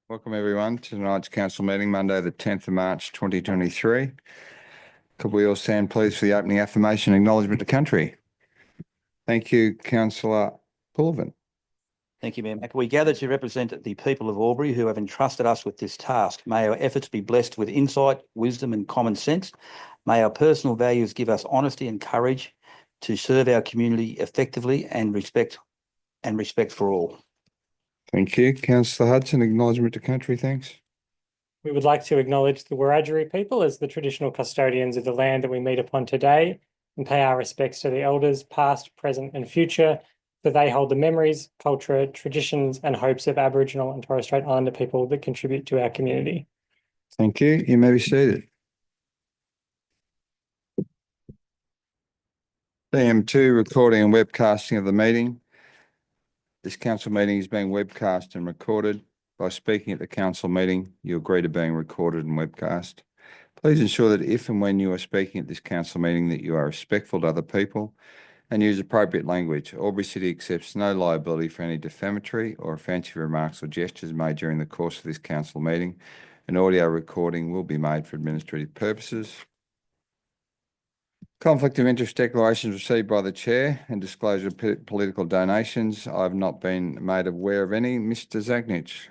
Welcome everyone to tonight's council meeting, Monday the 10th of March 2023. Could we all stand please for the opening affirmation and acknowledgement to country? Thank you, Councillor Pullivan. Thank you, Mayor Mack. We gather to represent the people of Albury who have entrusted us with this task. May our efforts be blessed with insight, wisdom and common sense. May our personal values give us honesty and courage to serve our community effectively and respect for all. Thank you. Councillor Hudson, acknowledgement to country, thanks. We would like to acknowledge the Wiradjuri people as the traditional custodians of the land that we meet upon today and pay our respects to the elders, past, present and future, for they hold the memories, culture, traditions and hopes of Aboriginal and Torres Strait Islander people that contribute to our community. Thank you. You may be seated. CM2, recording and webcasting of the meeting. This council meeting is being webcast and recorded. By speaking at the council meeting, you agree to being recorded and webcast. Please ensure that if and when you are speaking at this council meeting that you are respectful to other people and use appropriate language. Albury City accepts no liability for any defamatory or offensive remarks or gestures made during the course of this council meeting. An audio recording will be made for administrative purposes. Conflict of interest declarations received by the chair and disclosure of political donations. I have not been made aware of any. Mr. Zagnich.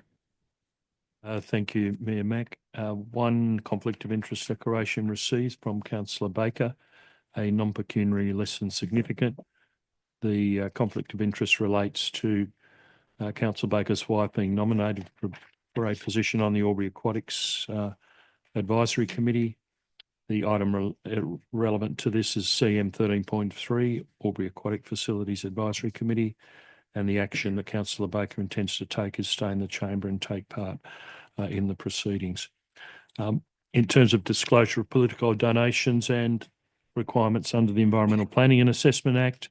Thank you, Mayor Mack. One conflict of interest declaration received from Councillor Baker, a non-pecuniary less than significant. The conflict of interest relates to Councillor Baker's wife being nominated for a position on the Albury Aquatics Advisory Committee. The item relevant to this is CM 13.3, Albury Aquatic Facilities Advisory Committee, and the action that Councillor Baker intends to take is stay in the chamber and take part in the proceedings. In terms of disclosure of political donations and requirements under the Environmental Planning and Assessment Act,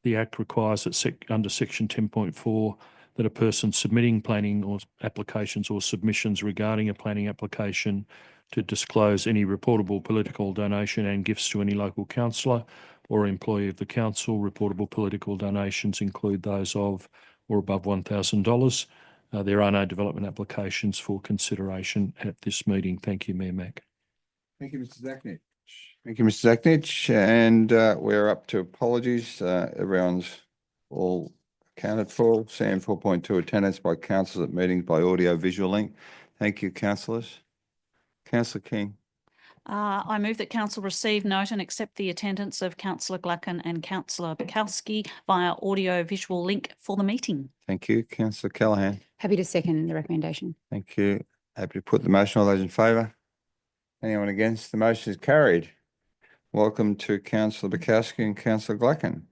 the Act requires that under Section 10.4 that a person submitting planning or applications or submissions regarding a planning application to disclose any reportable political donation and gifts to any local councillor or employee of the council. Reportable political donations include those of or above $1,000. There are no development applications for consideration at this meeting. Thank you, Mayor Mack. Thank you, Mr. Zagnich. Thank you, Mr. Zagnich. And we're up to apologies. Everyone's all accounted for. CM 4.2, attendance by councillors at meetings by audio visual link. Thank you, councillors. Councillor King. I move that council receive, note and accept the attendance of Councillor Gluckin and Councillor Bukowski via audio visual link for the meeting. Thank you. Councillor Callaghan. Happy to second the recommendation. Thank you. Happy to put the motion. All those in favour? Anyone against? The motion is carried. Welcome to Councillor Bukowski and Councillor Gluckin.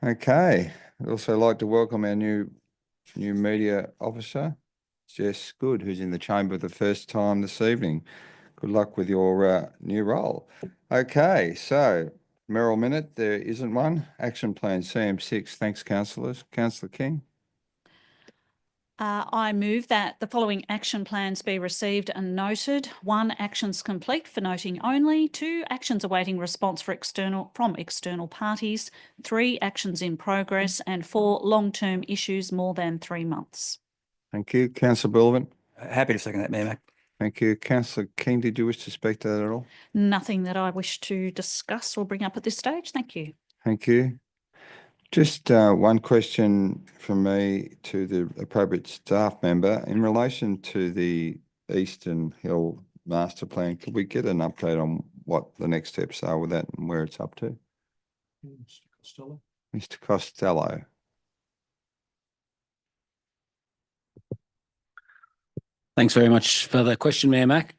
Okay. I'd also like to welcome our new media officer, Jess Good, who's in the chamber the first time this evening. Good luck with your new role. Okay, so Merrill Minute, there isn't one. Action plan CM6. Thanks, councillors. Councillor King. I move that the following action plans be received and noted. 1, actions complete for noting only. 2, actions awaiting response from external parties. 3, actions in progress. And 4, long-term issues more than 3 months. Thank you. Councillor Bullivan. Happy to second that, Mayor Mack. Thank you. Councillor King, did you wish to speak to that at all? Nothing that I wish to discuss or bring up at this stage. Thank you. Thank you. Just one question from me to the appropriate staff member. In relation to the Eastern Hill Master Plan, could we get an update on what the next steps are with that and where it's up to? Mr. Costello. Mr. Costello. Thanks very much for the question, Mayor Mack.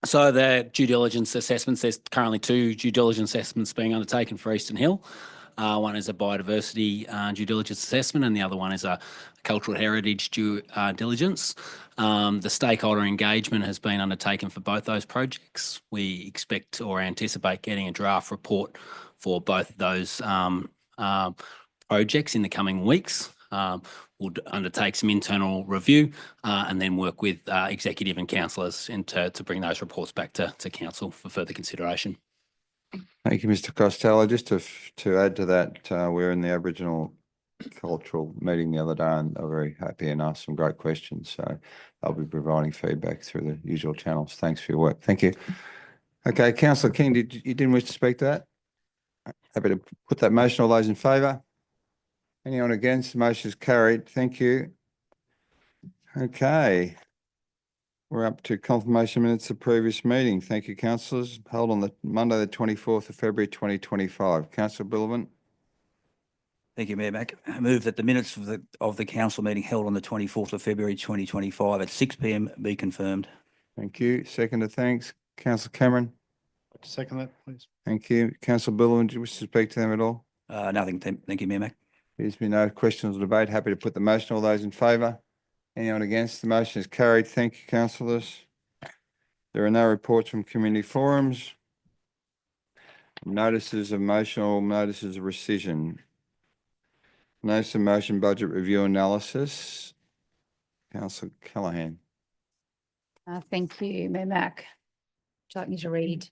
So the due diligence assessments, there's currently 2 due diligence assessments being undertaken for Eastern Hill. One is a biodiversity due diligence assessment and the other one is a cultural heritage due diligence. The stakeholder engagement has been undertaken for both those projects. We expect or anticipate getting a draft report for both of those projects in the coming weeks. We'll undertake some internal review and then work with executive and councillors to bring those reports back to council for further consideration. Thank you, Mr. Costello. Just to add to that, we're in the Aboriginal cultural meeting the other day and they were very happy and asked some great questions. So I'll be providing feedback through the usual channels. Thanks for your work. Thank you. Okay, Councillor King, you didn't wish to speak to that? Happy to put that motion. All those in favour? Anyone against? The motion is carried. Thank you. Okay. We're up to confirmation minutes of previous meeting. Thank you, councillors. Held on the Monday, the 24th of February, 2025. Councillor Billivan. Thank you, Mayor Mack. I move that the minutes of the council meeting held on the 24th of February 2025 at 6 p.m. be confirmed. Thank you. Seconder, thanks. Councillor Cameron. Second that, please. Thank you. Councillor Billivan, do you wish to speak to them at all? Nothing. Thank you, Mayor Mack. There's been no questions or debate. Happy to put the motion. All those in favour? Anyone against? The motion is carried. Thank you, councillors. There are no reports from community forums. Notices of motion or notices of rescission. Notice of motion budget review analysis. Councillor Callaghan. Thank you, Mayor Mack. Would you like me to read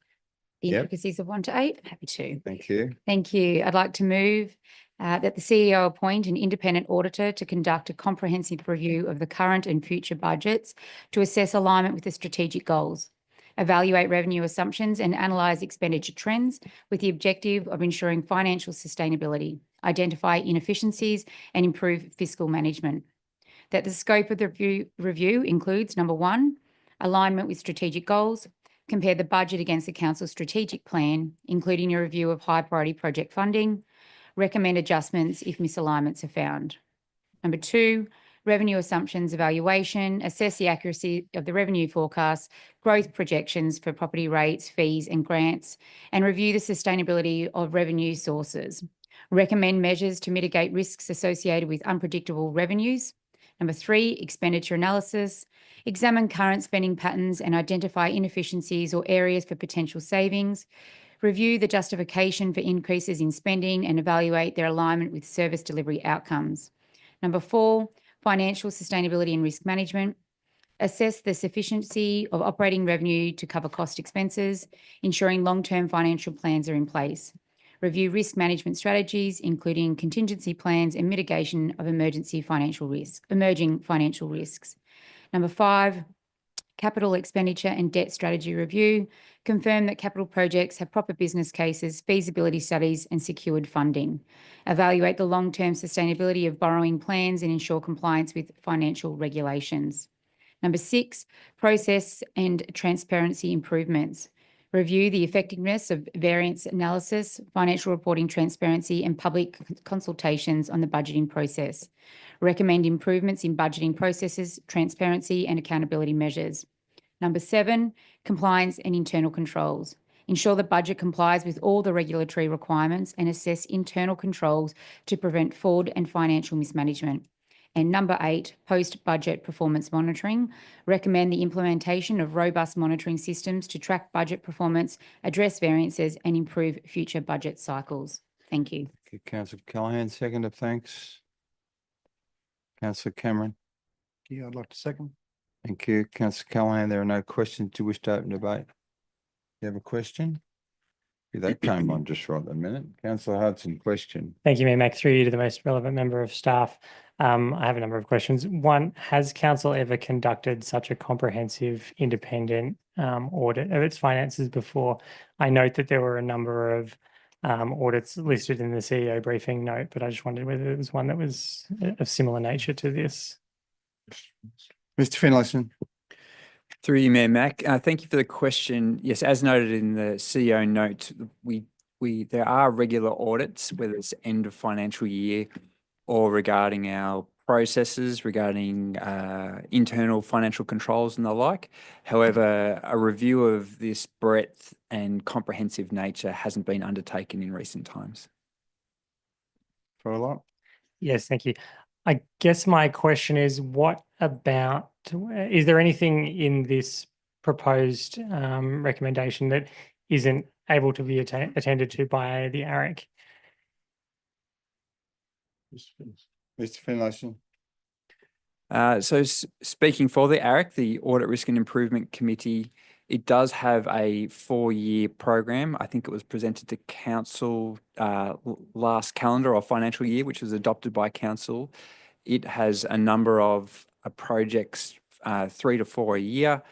the Yep. intricacies of 1 to 8? Happy to. Thank you. Thank you. I'd like to move that the CEO appoint an independent auditor to conduct a comprehensive review of the current and future budgets to assess alignment with the strategic goals, evaluate revenue assumptions and analyse expenditure trends with the objective of ensuring financial sustainability, identify inefficiencies and improve fiscal management. That the scope of the review includes, number 1, alignment with strategic goals, compare the budget against the council's strategic plan, including a review of high priority project funding, recommend adjustments if misalignments are found. Number 2, revenue assumptions evaluation, assess the accuracy of the revenue forecasts, growth projections for property rates, fees and grants, and review the sustainability of revenue sources. Recommend measures to mitigate risks associated with unpredictable revenues. Number 3, expenditure analysis, examine current spending patterns and identify inefficiencies or areas for potential savings. Review the justification for increases in spending and evaluate their alignment with service delivery outcomes. Number 4, financial sustainability and risk management. Assess the sufficiency of operating revenue to cover cost expenses, ensuring long-term financial plans are in place. Review risk management strategies, including contingency plans and mitigation of emerging financial risks. Number 5, capital expenditure and debt strategy review. Confirm that capital projects have proper business cases, feasibility studies and secured funding. Evaluate the long-term sustainability of borrowing plans and ensure compliance with financial regulations. Number 6, process and transparency improvements. Review the effectiveness of variance analysis, financial reporting transparency and public consultations on the budgeting process. Recommend improvements in budgeting processes, transparency and accountability measures. Number 7, compliance and internal controls. Ensure the budget complies with all the regulatory requirements and assess internal controls to prevent fraud and financial mismanagement. And number 8, post-budget performance monitoring. Recommend the implementation of robust monitoring systems to track budget performance, address variances and improve future budget cycles. Thank you. Okay, Councillor Callaghan, seconder, thanks. Councillor Cameron. Yeah, I'd like to second. Thank you. Councillor Callaghan, there are no questions. Do you wish to open debate? You have a question? Yeah, that came on just right a minute. Councillor Hudson, question. Thank you, Mayor Mack. Through you to the most relevant member of staff. I have a number of questions. 1, has council ever conducted such a comprehensive independent audit of its finances before? I note that there were a number of audits listed in the CEO briefing note, but I just wondered whether there was one that was of similar nature to this. Mr. Finlayson. Through you, Mayor Mack. Thank you for the question. Yes, as noted in the CEO note, there are regular audits, whether it's end of financial year or regarding our processes, regarding internal financial controls and the like. However, a review of this breadth and comprehensive nature hasn't been undertaken in recent times. Follow up? Yes, thank you. I guess my question is, is there anything in this proposed recommendation that isn't able to be attended to by the AREC? Mr. Finlayson. Speaking for the AREC, the Audit Risk and Improvement Committee It does have a 4-year program. I think it was presented to council last calendar or financial year, which was adopted by council. It has a number of projects, 3 to 4 a year,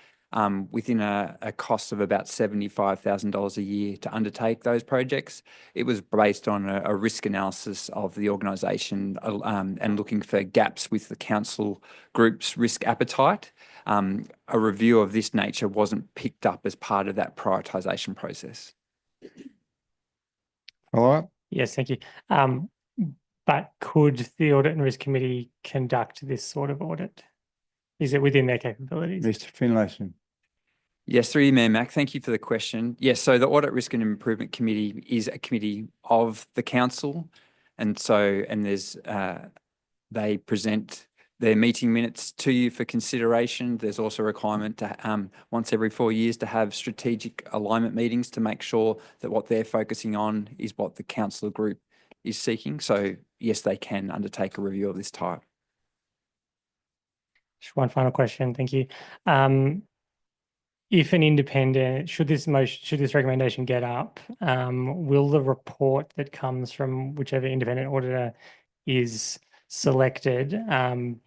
within a cost of about $75,000 a year to undertake those projects. It was based on a risk analysis of the organisation and looking for gaps with the council group's risk appetite. A review of this nature wasn't picked up as part of that prioritisation process. Follow up? Yes, thank you. But could the Audit and Risk Committee conduct this sort of audit? Is it within their capabilities? Mr. Finlayson. Yes, through you, Mayor Mac. Thank you for the question. Yes, so the Audit, Risk and Improvement Committee is a committee of the council. And there's, they present their meeting minutes to you for consideration. There's also a requirement to, once every 4 years, to have strategic alignment meetings to make sure that what they're focusing on is what the council group is seeking. So yes, they can undertake a review of this type. Just one final question, thank you. If an independent, should this recommendation get up, will the report that comes from whichever independent auditor is selected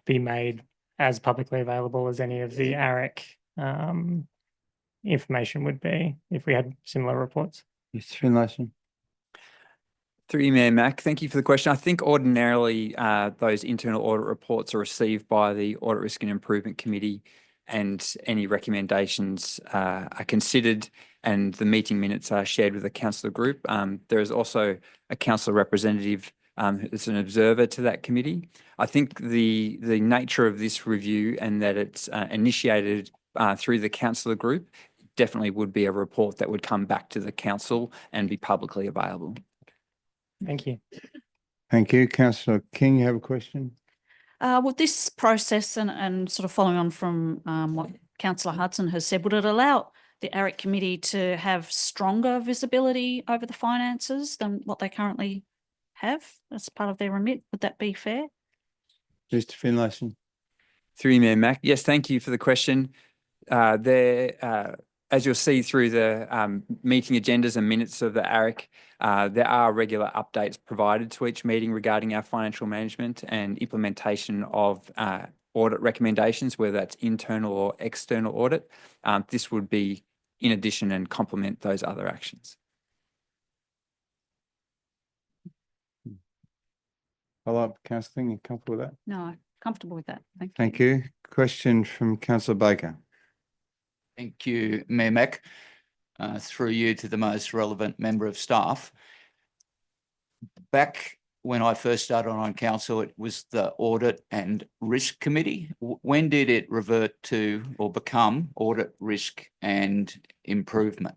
be made as publicly available as any of the AREC information would be if we had similar reports? Mr. Finlayson. Through you, Mayor Mac. Thank you for the question. I think ordinarily those internal audit reports are received by the Audit, Risk and Improvement Committee, and any recommendations are considered, and the meeting minutes are shared with the councillor group. There is also a councillor representative who's an observer to that committee. I think the nature of this review and that it's initiated through the councillor group definitely would be a report that would come back to the council and be publicly available. Thank you. Thank you. Councillor King, you have a question? With this process and sort of following on from what Councillor Hudson has said, would it allow the AREC committee to have stronger visibility over the finances than what they currently have as part of their remit? Would that be fair? Mr. Finlayson. Through you, Mayor Mac. Yes, thank you for the question. As you'll see through the meeting agendas and minutes of the AREC, there are regular updates provided to each meeting regarding our financial management and implementation of audit recommendations, whether that's internal or external audit. This would be in addition and complement those other actions. Follow up, Councillor King, you comfortable with that? No, comfortable with that. Thank you. Thank you. Question from Councillor Baker. Thank you, Mayor Mac. Through you to the most relevant member of staff. Back when I first started on council, it was the Audit and Risk Committee. When did it revert to or become Audit, Risk and Improvement?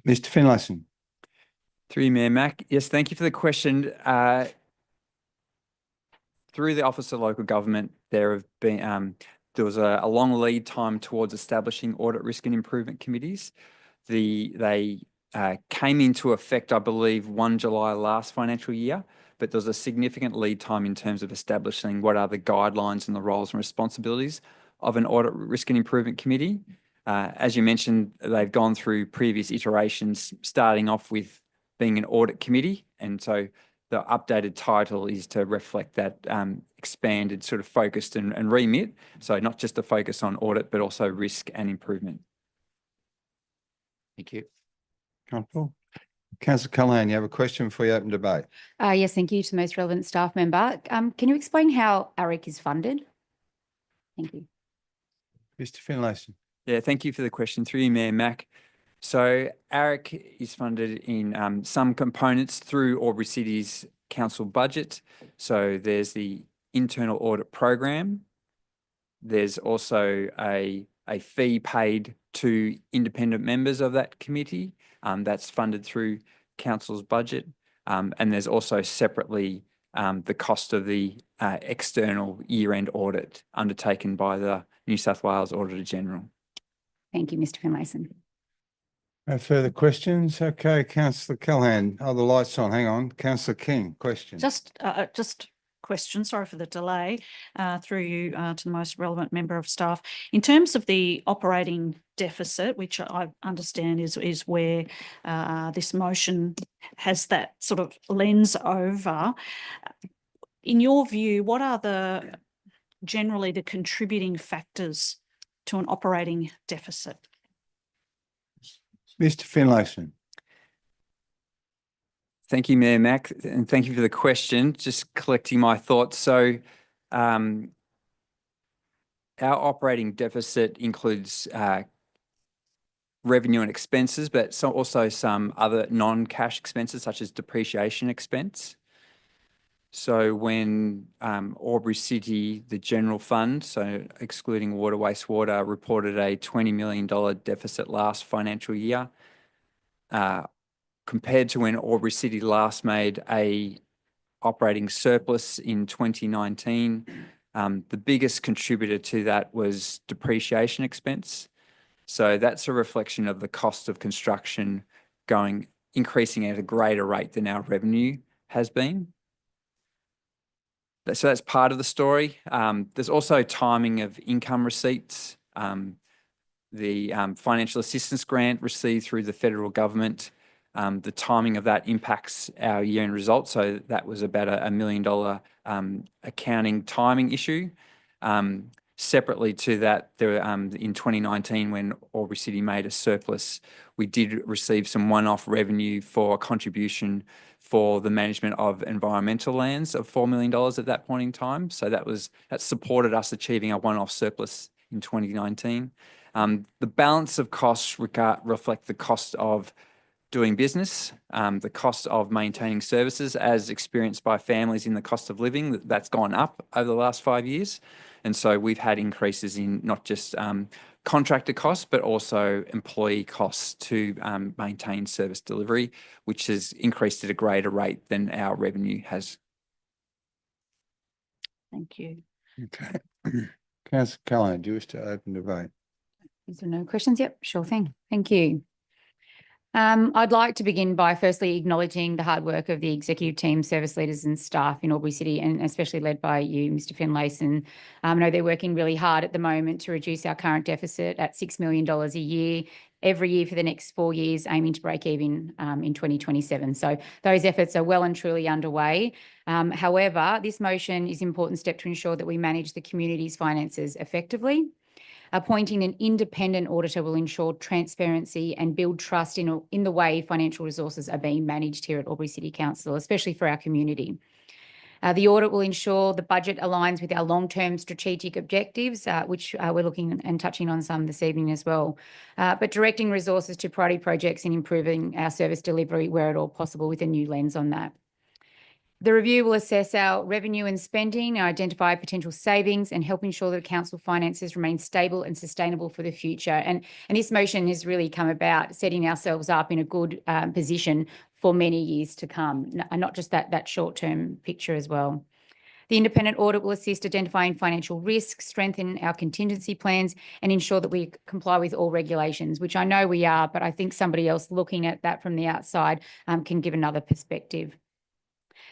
Mr. Finlayson. Through you, Mayor Mac. Yes, thank you for the question. Through the Office of Local Government, there was a long lead time towards establishing Audit, Risk and Improvement Committees. They came into effect, I believe, 1 July last financial year, but there was a significant lead time in terms of establishing what are the guidelines and the roles and responsibilities of an Audit, Risk and Improvement Committee. As you mentioned, they've gone through previous iterations, starting off with being an audit committee. And so the updated title is to reflect that expanded sort of focused and remit. So not just a focus on audit, but also risk and improvement. Thank you. Comfortable? Councillor Callaghan, you have a question before you open debate? Yes, thank you to the most relevant staff member. Can you explain how AREC is funded? Thank you. Mr. Finlayson. Yeah, thank you for the question. Through you, Mayor Mac. So AREC is funded in some components through Albury City's council budget. So there's the internal audit program. There's also a fee paid to independent members of that committee. That's funded through council's budget. And there's also separately the cost of the external year-end audit undertaken by the New South Wales Auditor General. Thank you, Mr. Finlayson. No further questions? Okay, Councillor Callaghan. Oh, the light's on. Hang on. Councillor King, question. Just question. Sorry for the delay. Through you to the most relevant member of staff. In terms of the operating deficit, which I understand is where this motion has that sort of lens over. In your view, what are generally the contributing factors to an operating deficit? Mr. Finlayson. Thank you, Mayor Mack, and thank you for the question. Just collecting my thoughts. So our operating deficit includes revenue and expenses, but also some other non-cash expenses such as depreciation expense. So when Albury City, the general fund, so excluding water, wastewater, reported a $20 million deficit last financial year, compared to when Albury City last made a operating surplus in 2019, the biggest contributor to that was depreciation expense. So that's a reflection of the cost of construction increasing at a greater rate than our revenue has been. So that's part of the story. There's also timing of income receipts. The financial assistance grant received through the federal government, the timing of that impacts our year-end results. So that was about a $1 million accounting timing issue. Separately to that, in 2019, when Albury City made a surplus, we did receive some one-off revenue for a contribution for the management of environmental lands of $4 million at that point in time. So that supported us achieving a one-off surplus in 2019. The balance of costs reflect the cost of doing business, the cost of maintaining services as experienced by families in the cost of living, that's gone up over the last 5 years. And so we've had increases in not just contractor costs, but also employee costs to maintain service delivery, which has increased at a greater rate than our revenue has. Thank you. Okay. Councillor Callaghan, do you wish to open debate? Is there no questions? Yep, sure thing. Thank you. I'd like to begin by firstly acknowledging the hard work of the executive team, service leaders and staff in Albury City, and especially led by you, Mr. Finlayson. I know they're working really hard at the moment to reduce our current deficit at $6 million a year, every year for the next 4 years, aiming to break even in 2027. So those efforts are well and truly underway. However, this motion is an important step to ensure that we manage the community's finances effectively. Appointing an independent auditor will ensure transparency and build trust in the way financial resources are being managed here at Albury City Council, especially for our community. The audit will ensure the budget aligns with our long-term strategic objectives, which we're looking and touching on some this evening as well, but directing resources to priority projects and improving our service delivery where at all possible with a new lens on that. The review will assess our revenue and spending, identify potential savings, and help ensure that council finances remain stable and sustainable for the future. And this motion has really come about setting ourselves up in a good position for many years to come, and not just that short-term picture as well. The independent audit will assist identifying financial risks, strengthen our contingency plans, and ensure that we comply with all regulations, which I know we are, but I think somebody else looking at that from the outside can give another perspective.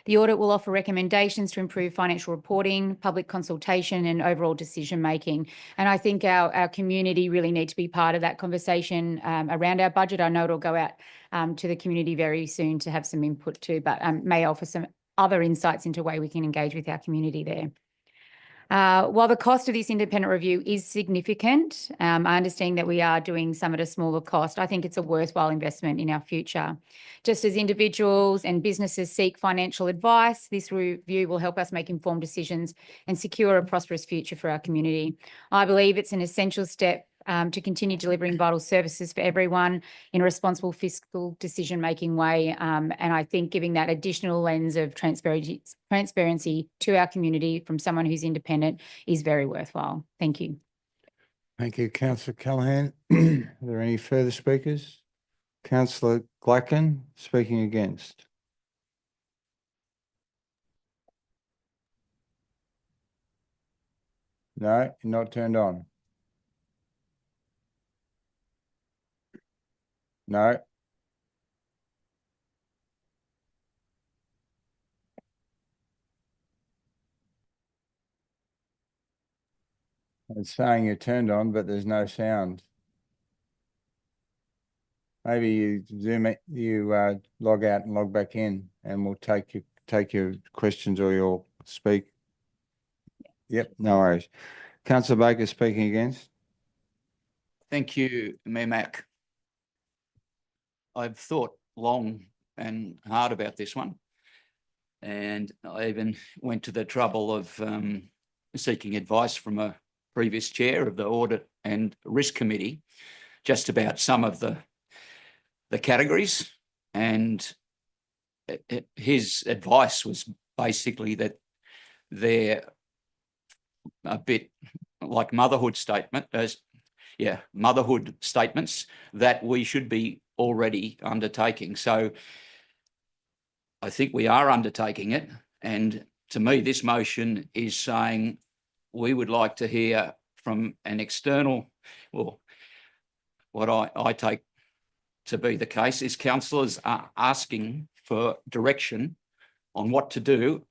The audit will offer recommendations to improve financial reporting, public consultation, and overall decision-making. And I think our community really need to be part of that conversation around our budget. I know it'll go out to the community very soon to have some input too, but may offer some other insights into the way we can engage with our community there. While the cost of this independent review is significant, I understand that we are doing some at a smaller cost. I think it's a worthwhile investment in our future. Just as individuals and businesses seek financial advice, this review will help us make informed decisions and secure a prosperous future for our community. I believe it's an essential step to continue delivering vital services for everyone in a responsible fiscal decision-making way. And I think giving that additional lens of transparency to our community from someone who's independent is very worthwhile. Thank you. Thank you, Councillor Callaghan. Are there any further speakers? Councillor Glatkin speaking against. No, you're not turned on. No. It's saying you're turned on, but there's no sound. Maybe you zoom it, you log out and log back in, and we'll take your questions or your speak. Yep, no worries. Councillor Baker speaking against. Thank you, Mayor Mac. I've thought long and hard about this one. And I even went to the trouble of seeking advice from a previous chair of the Audit and Risk Committee just about some of the categories. And his advice was basically that they're a bit like motherhood statements that we should be already undertaking. So I think we are undertaking it. And to me, this motion is saying we would like to hear from an external, well, what I take to be the case is councillors are asking for direction on what to do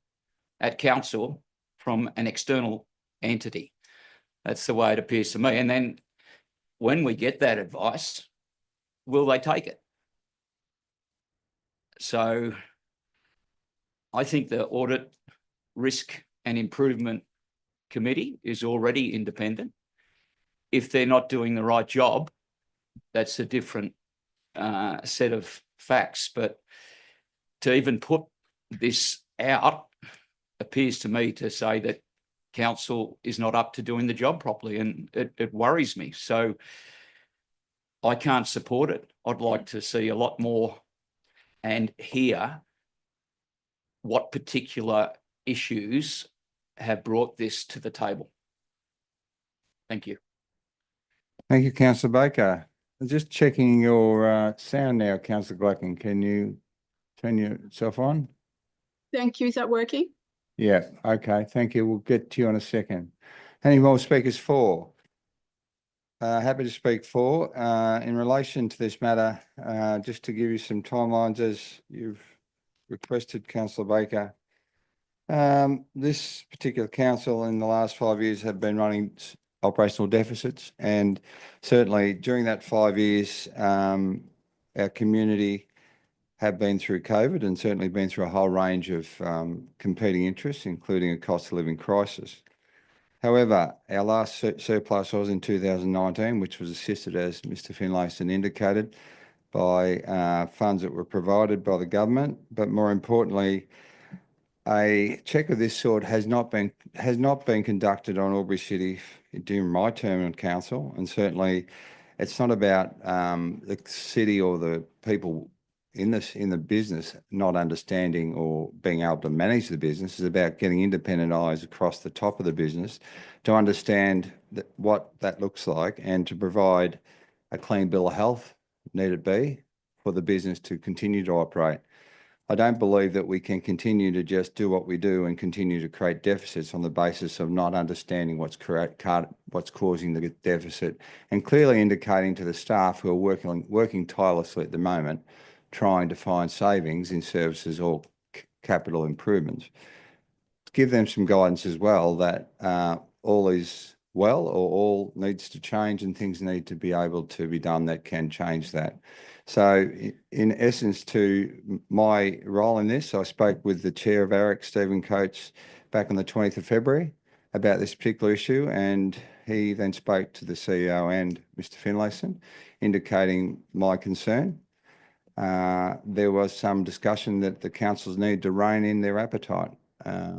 at council from an external entity. That's the way it appears to me. And then when we get that advice, will they take it? So I think the Audit, Risk and Improvement Committee is already independent. If they're not doing the right job, that's a different set of facts. But to even put this out appears to me to say that council is not up to doing the job properly, and it worries me. So I can't support it. I'd like to see a lot more and hear what particular issues have brought this to the table. Thank you. Thank you, Councillor Baker. Just checking your sound now, Councillor Glacken. Can you turn yourself on? Thank you. Is that working? Yeah, okay, thank you. We'll get to you in a second. Any more speakers for? Happy to speak for. In relation to this matter, just to give you some timelines as you've requested, Councillor Baker. This particular council in the last 5 years have been running operational deficits, and certainly during that 5 years, our community have been through COVID and certainly been through a whole range of competing interests, including a cost of living crisis. However, our last surplus was in 2019, which was assisted, as Mr. Finlayson indicated, by funds that were provided by the government. But more importantly, a check of this sort has not been conducted on Albury City during my term on council, and certainly it's not about the city or the people in the business not understanding or being able to manage the business. Is about getting independent eyes across the top of the business to understand what that looks like and to provide a clean bill of health, need it be, for the business to continue to operate. I don't believe that we can continue to just do what we do and continue to create deficits on the basis of not understanding what's causing the deficit, and clearly indicating to the staff who are working tirelessly at the moment, trying to find savings in services or capital improvements. Give them some guidance as well that all is well or all needs to change and things need to be able to be done that can change that. So in essence, to my role in this, I spoke with the chair of AREC, Stephen Coates, back on the 20th of February about this particular issue, and he then spoke to the CEO and Mr. Finlayson, indicating my concern. There was some discussion that the councils need to rein in their appetite,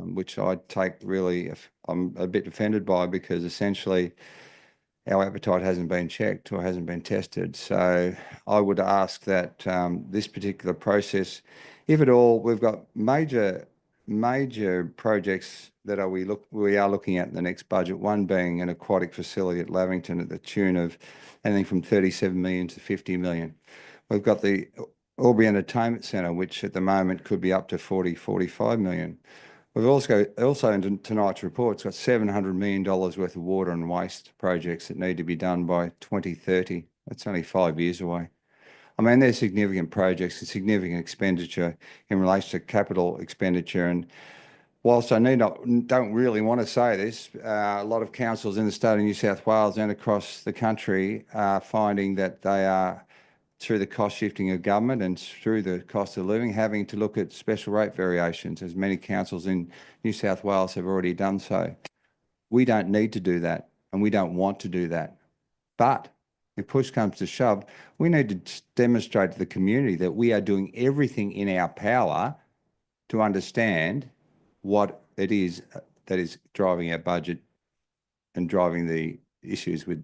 which I take really, I'm a bit offended by, because essentially our appetite hasn't been checked or hasn't been tested. So I would ask that this particular process, if at all, we've got major projects that we are looking at in the next budget, one being an aquatic facility at Lavington at the tune of anything from 37 million to 50 million. We've got the Albury Entertainment Centre, which at the moment could be up to 45 million. We've also in tonight's report, it's got $700 million worth of water and waste projects that need to be done by 2030. That's only 5 years away. I mean, they're significant projects and significant expenditure in relation to capital expenditure. And whilst I don't really want to say this, a lot of councils in the state of New South Wales and across the country are finding that they are, through the cost shifting of government and through the cost of living, having to look at special rate variations, as many councils in New South Wales have already done so. We don't need to do that, and we don't want to do that. But if push comes to shove, we need to demonstrate to the community that we are doing everything in our power to understand what it is that is driving our budget and driving the issues with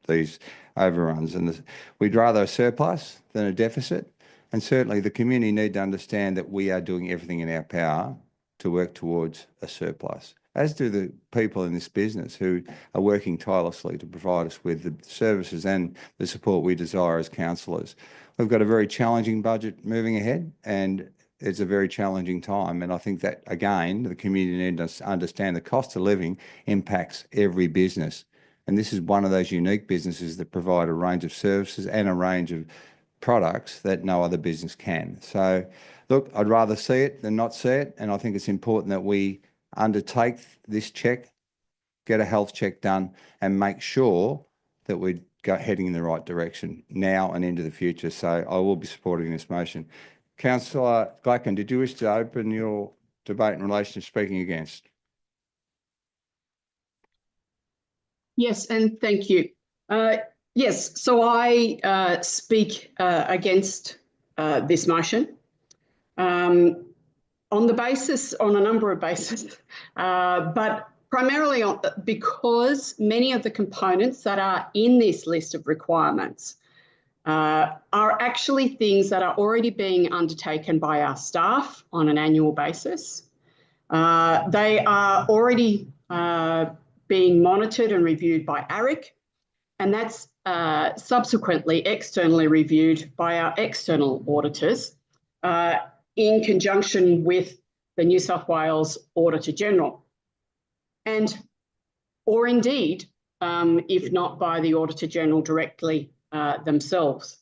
these overruns. And we'd rather a surplus than a deficit. And certainly the community need to understand that we are doing everything in our power to work towards a surplus, as do the people in this business who are working tirelessly to provide us with the services and the support we desire as councillors. We've got a very challenging budget moving ahead, and it's a very challenging time. And I think that, again, the community needs to understand the cost of living impacts every business. And this is one of those unique businesses that provide a range of services and a range of products that no other business can. So, look, I'd rather see it than not see it. And I think it's important that we undertake this check, get a health check done, and make sure that we're heading in the right direction now and into the future. So I will be supporting this motion. Councillor Gladkin, did you wish to open your debate in relation to speaking against? Yes, and thank you. Yes, so I speak against this motion on a number of bases, but primarily because many of the components that are in this list of requirements are actually things that are already being undertaken by our staff on an annual basis. They are already being monitored and reviewed by ARIC, and that's subsequently externally reviewed by our external auditors in conjunction with the New South Wales Auditor General, or indeed, if not by the Auditor General directly themselves.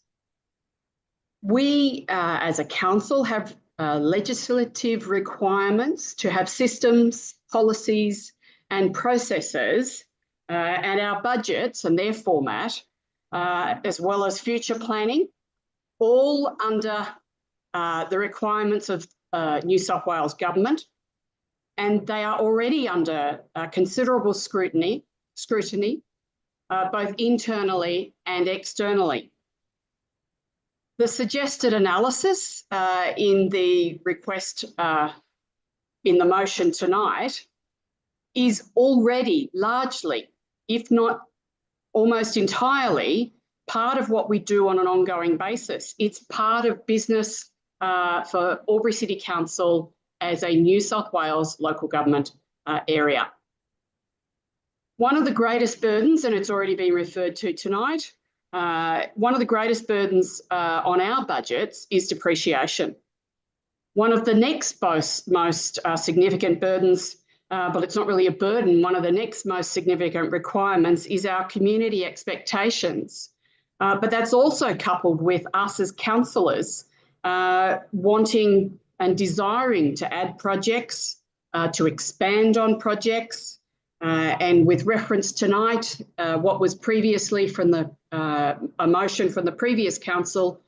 We, as a council, have legislative requirements to have systems, policies, and processes, and our budgets and their format, as well as future planning, all under the requirements of New South Wales government, and they are already under considerable scrutiny, both internally and externally. The suggested analysis in the request in the motion tonight is already largely, if not almost entirely, part of what we do on an ongoing basis. It's part of business for Albury City Council as a New South Wales local government area. One of the greatest burdens, and it's already been referred to tonight, one of the greatest burdens on our budgets is depreciation. One of the next most significant burdens, but it's not really a burden, one of the next most significant requirements is our community expectations. But that's also coupled with us as councillors wanting and desiring to add projects, to expand on projects, and with reference tonight, what was previously from a motion from the previous council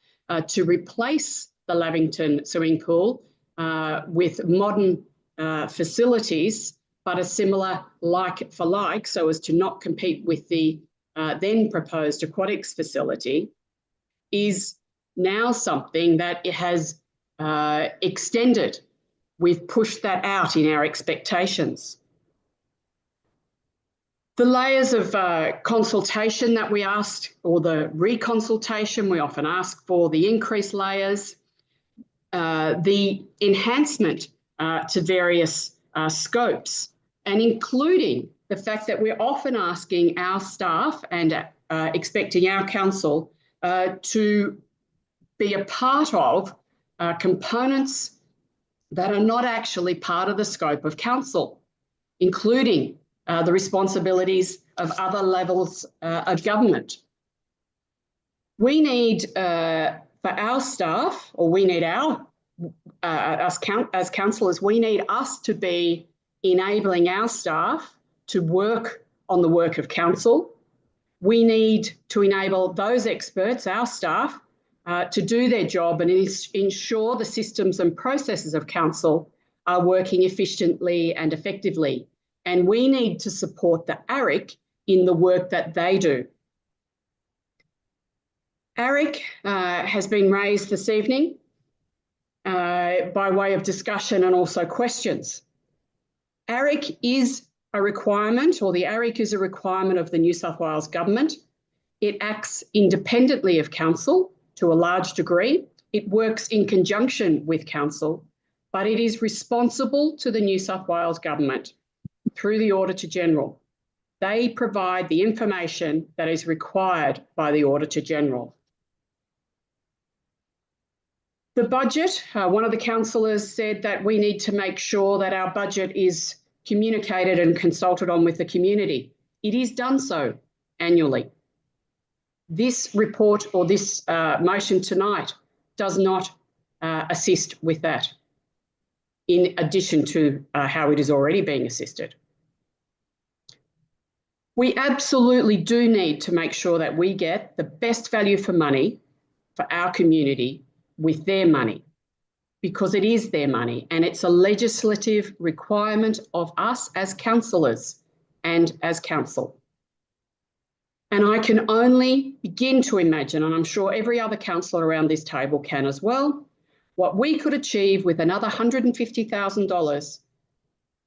to replace the Lavington swimming pool with modern facilities, but a similar like for like, so as to not compete with the then proposed aquatics facility, is now something that it has extended. We've pushed that out in our expectations. The layers of consultation that we asked, or the reconsultation, we often ask for the increased layers, the enhancement to various scopes, and including the fact that we're often asking our staff and expecting our council to be a part of components that are not actually part of the scope of council, including the responsibilities of other levels of government. We need for our staff, or we need our as councillors, we need us to be enabling our staff to work on the work of council. We need to enable those experts, our staff, to do their job and ensure the systems and processes of council are working efficiently and effectively. And we need to support the ARIC in the work that they do. ARIC has been raised this evening by way of discussion and also questions. ARIC is a requirement, or the ARIC is a requirement of the New South Wales Government. It acts independently of council to a large degree. It works in conjunction with council, but it is responsible to the New South Wales Government through the Auditor-General. They provide the information that is required by the Auditor-General. The budget, one of the councillors said that we need to make sure that our budget is communicated and consulted on with the community. It is done so annually. This report or this motion tonight does not assist with that, in addition to how it is already being assisted. We absolutely do need to make sure that we get the best value for money for our community with their money, because it is their money and it's a legislative requirement of us as councillors and as council. And I can only begin to imagine, and I'm sure every other councillor around this table can as well, what we could achieve with another $150,000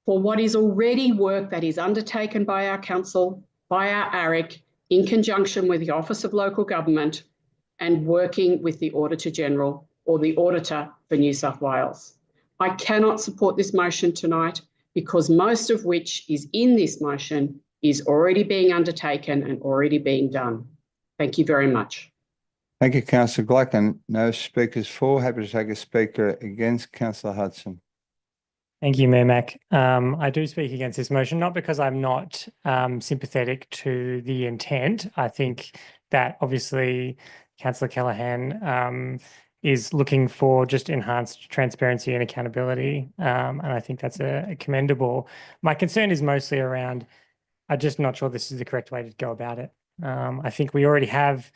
for what is already work that is undertaken by our council, by our ARIC, in conjunction with the Office of Local Government and working with the Auditor-General or the Auditor for New South Wales. I cannot support this motion tonight because most of which is in this motion is already being undertaken and already being done. Thank you very much. Thank you, Councillor Gluck. And no speakers for. Happy to take a speaker against. Councillor Hudson. Thank you, Mayor Mac. I do speak against this motion, not because I'm not sympathetic to the intent. I think that obviously Councillor Callaghan is looking for just enhanced transparency and accountability, and I think that's a commendable. My concern is mostly around, I'm just not sure this is the correct way to go about it. I think we already have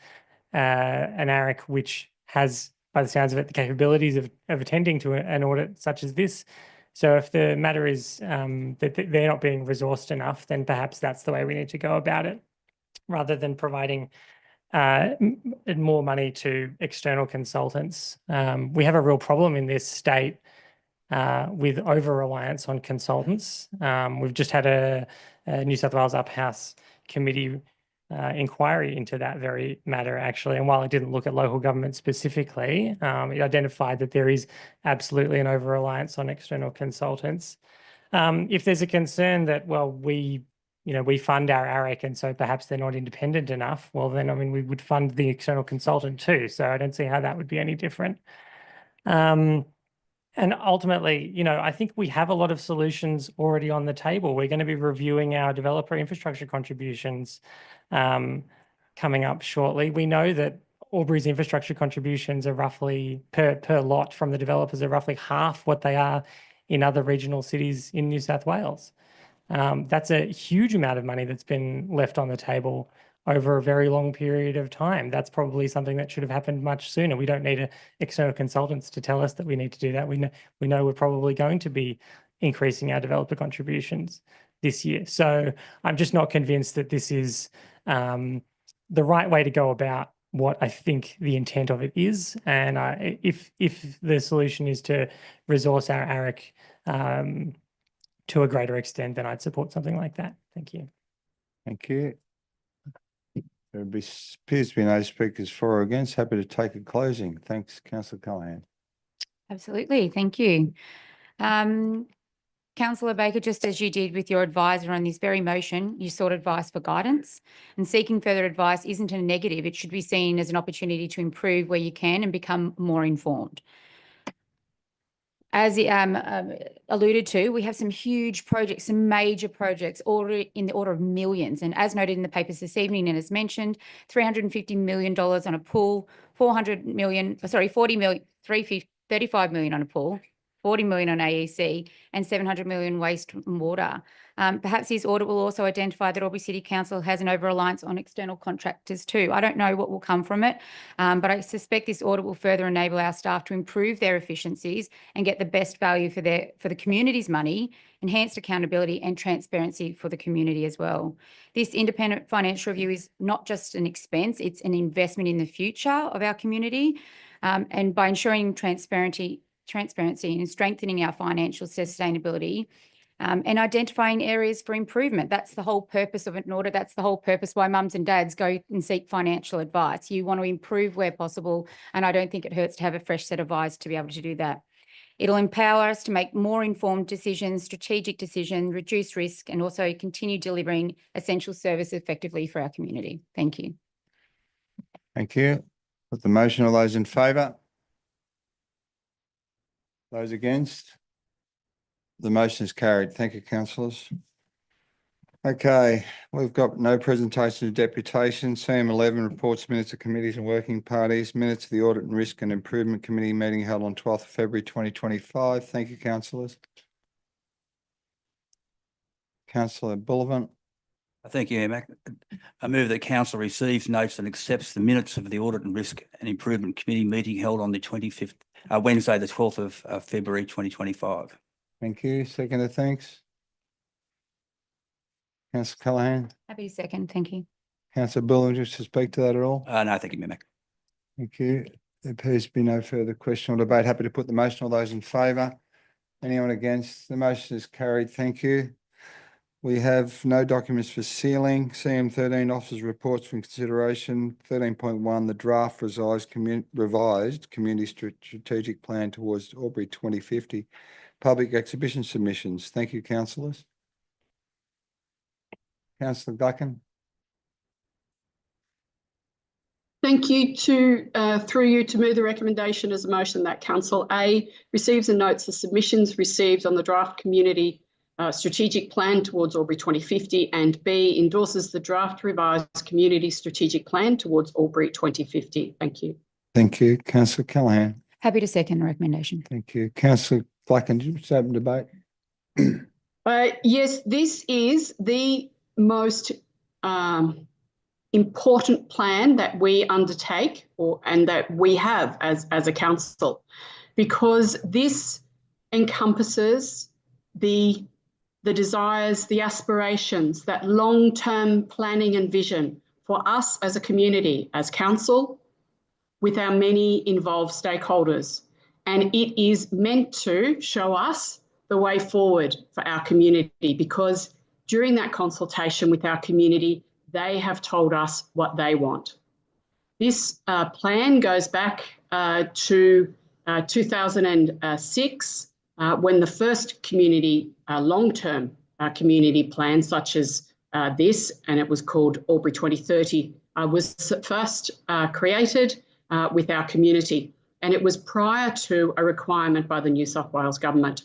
an ARIC which has, by the sounds of it, the capabilities of attending to an audit such as this. So if the matter is that they're not being resourced enough, then perhaps that's the way we need to go about it, rather than providing more money to external consultants. We have a real problem in this state with over-reliance on consultants. We've just had a New South Wales Upper House committee inquiry into that very matter, actually. And while it didn't look at local government specifically, it identified that there is absolutely an over-reliance on external consultants. If there's a concern that, well, we fund our ARIC and so perhaps they're not independent enough, well, then, I mean, we would fund the external consultant too. So I don't see how that would be any different. And ultimately, I think we have a lot of solutions already on the table. We're going to be reviewing our developer infrastructure contributions coming up shortly. We know that Albury's infrastructure contributions are roughly per lot from the developers are roughly half what they are in other regional cities in New South Wales. That's a huge amount of money that's been left on the table over a very long period of time. That's probably something that should have happened much sooner. We don't need external consultants to tell us that we need to do that. We know we're probably going to be increasing our developer contributions this year. So I'm just not convinced that this is the right way to go about what I think the intent of it is. And if the solution is to resource our ARIC to a greater extent, then I'd support something like that. Thank you. Thank you. There appears to be no speakers for or against. Happy to take a closing. Thanks, Councillor Callaghan. Absolutely. Thank you. Councillor Baker, just as you did with your advisor on this very motion, you sought advice for guidance, and seeking further advice isn't a negative. It should be seen as an opportunity to improve where you can and become more informed. As alluded to, we have some huge projects, some major projects already in the order of millions. And as noted in the papers this evening and as mentioned, $350 million on a pool, 40 million, 35 million on a pool, 40 million on AEC, and 700 million waste and water. Perhaps this audit will also identify that Albury City Council has an over-reliance on external contractors too. I don't know what will come from it, but I suspect this audit will further enable our staff to improve their efficiencies and get the best value for the community's money, enhanced accountability and transparency for the community as well. This independent financial review is not just an expense, it's an investment in the future of our community. And by ensuring transparency and strengthening our financial sustainability, and identifying areas for improvement. That's the whole purpose of an audit. That's the whole purpose why mums and dads go and seek financial advice. You want to improve where possible, and I don't think it hurts to have a fresh set of eyes to be able to do that. It'll empower us to make more informed decisions, strategic decisions, reduce risk, and also continue delivering essential service effectively for our community. Thank you. Thank you. Put the motion. All those in favour? Those against? The motion is carried. Thank you, councillors. Okay, we've got no presentation of deputation. CM11 reports, minutes of committees and working parties, minutes of the Audit and Risk and Improvement Committee meeting held on 12th of February 2025. Thank you, councillors. Councillor Bullivant. Thank you, Mac. I move that council receives, notes and accepts the minutes of the Audit and Risk and Improvement Committee meeting held on the 25th, Wednesday, the 12th of February 2025. Thank you. Seconder, thanks. Councillor Callaghan. Happy to second. Thank you. Councillor Bullivant, wish to speak to that at all? No, thank you, Mac. Thank you. There appears to be no further question or debate. Happy to put the motion. All those in favour? Anyone against? The motion is carried. Thank you. We have no documents for sealing. CM13 officers reports for consideration. 13.1 the draft revised community strategic plan towards Albury 2050. Public exhibition submissions. Thank you, councillors. Councillor Gluckin. Thank you through you to move the recommendation as a motion that Council A receives and notes the submissions received on the draft community strategic plan towards Albury 2050, and B endorses the draft revised community strategic plan towards Albury 2050. Thank you. Thank you. Councillor Callaghan. Happy to second the recommendation. Thank you. Councillor Gluckin, do you wish to open debate? Yes, this is the most important plan that we undertake and that we have as a council, because this encompasses the desires, the aspirations, that long-term planning and vision for us as a community, as council, with our many involved stakeholders. And it is meant to show us the way forward for our community, because during that consultation with our community, they have told us what they want. This plan goes back to 2006, when the first community, long-term community plan, such as this, and it was called Albury 2030, was first created with our community. And it was prior to a requirement by the New South Wales government.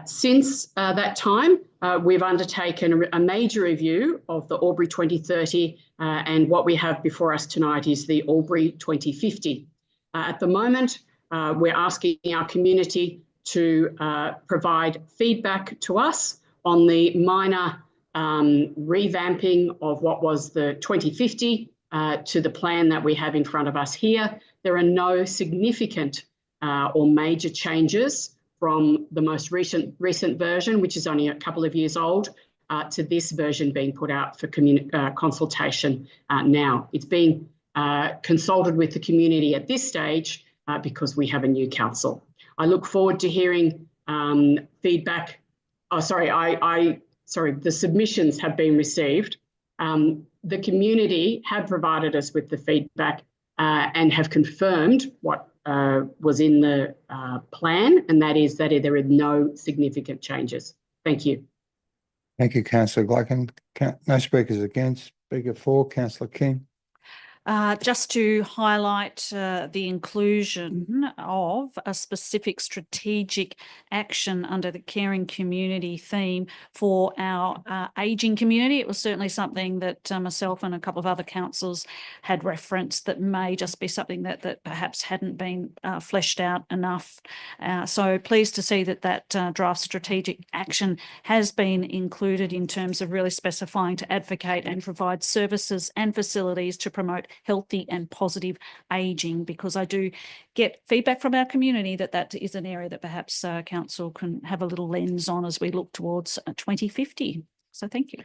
Since that time, we've undertaken a major review of the Albury 2030, and what we have before us tonight is the Albury 2050. At the moment, we're asking our community to provide feedback to us on the minor revamping of what was the 2050 to the plan that we have in front of us here. There are no significant or major changes from the most recent version, which is only a couple of years old, to this version being put out for consultation now. It's being consulted with the community at this stage because we have a new council. I look forward to hearing feedback. Oh, sorry, the submissions have been received. The community have provided us with the feedback and have confirmed what was in the plan, and that is that there are no significant changes. Thank you. Thank you, Councillor Gluckin. No speakers against. Speaker for, Councillor King. Just to highlight the inclusion of a specific strategic action under the caring community theme for our ageing community. It was certainly something that myself and a couple of other councillors had referenced that may just be something that perhaps hadn't been fleshed out enough. So pleased to see that draft strategic action has been included in terms of really specifying to advocate and provide services and facilities to promote healthy and positive ageing, because I do get feedback from our community that is an area that perhaps council can have a little lens on as we look towards 2050. So thank you.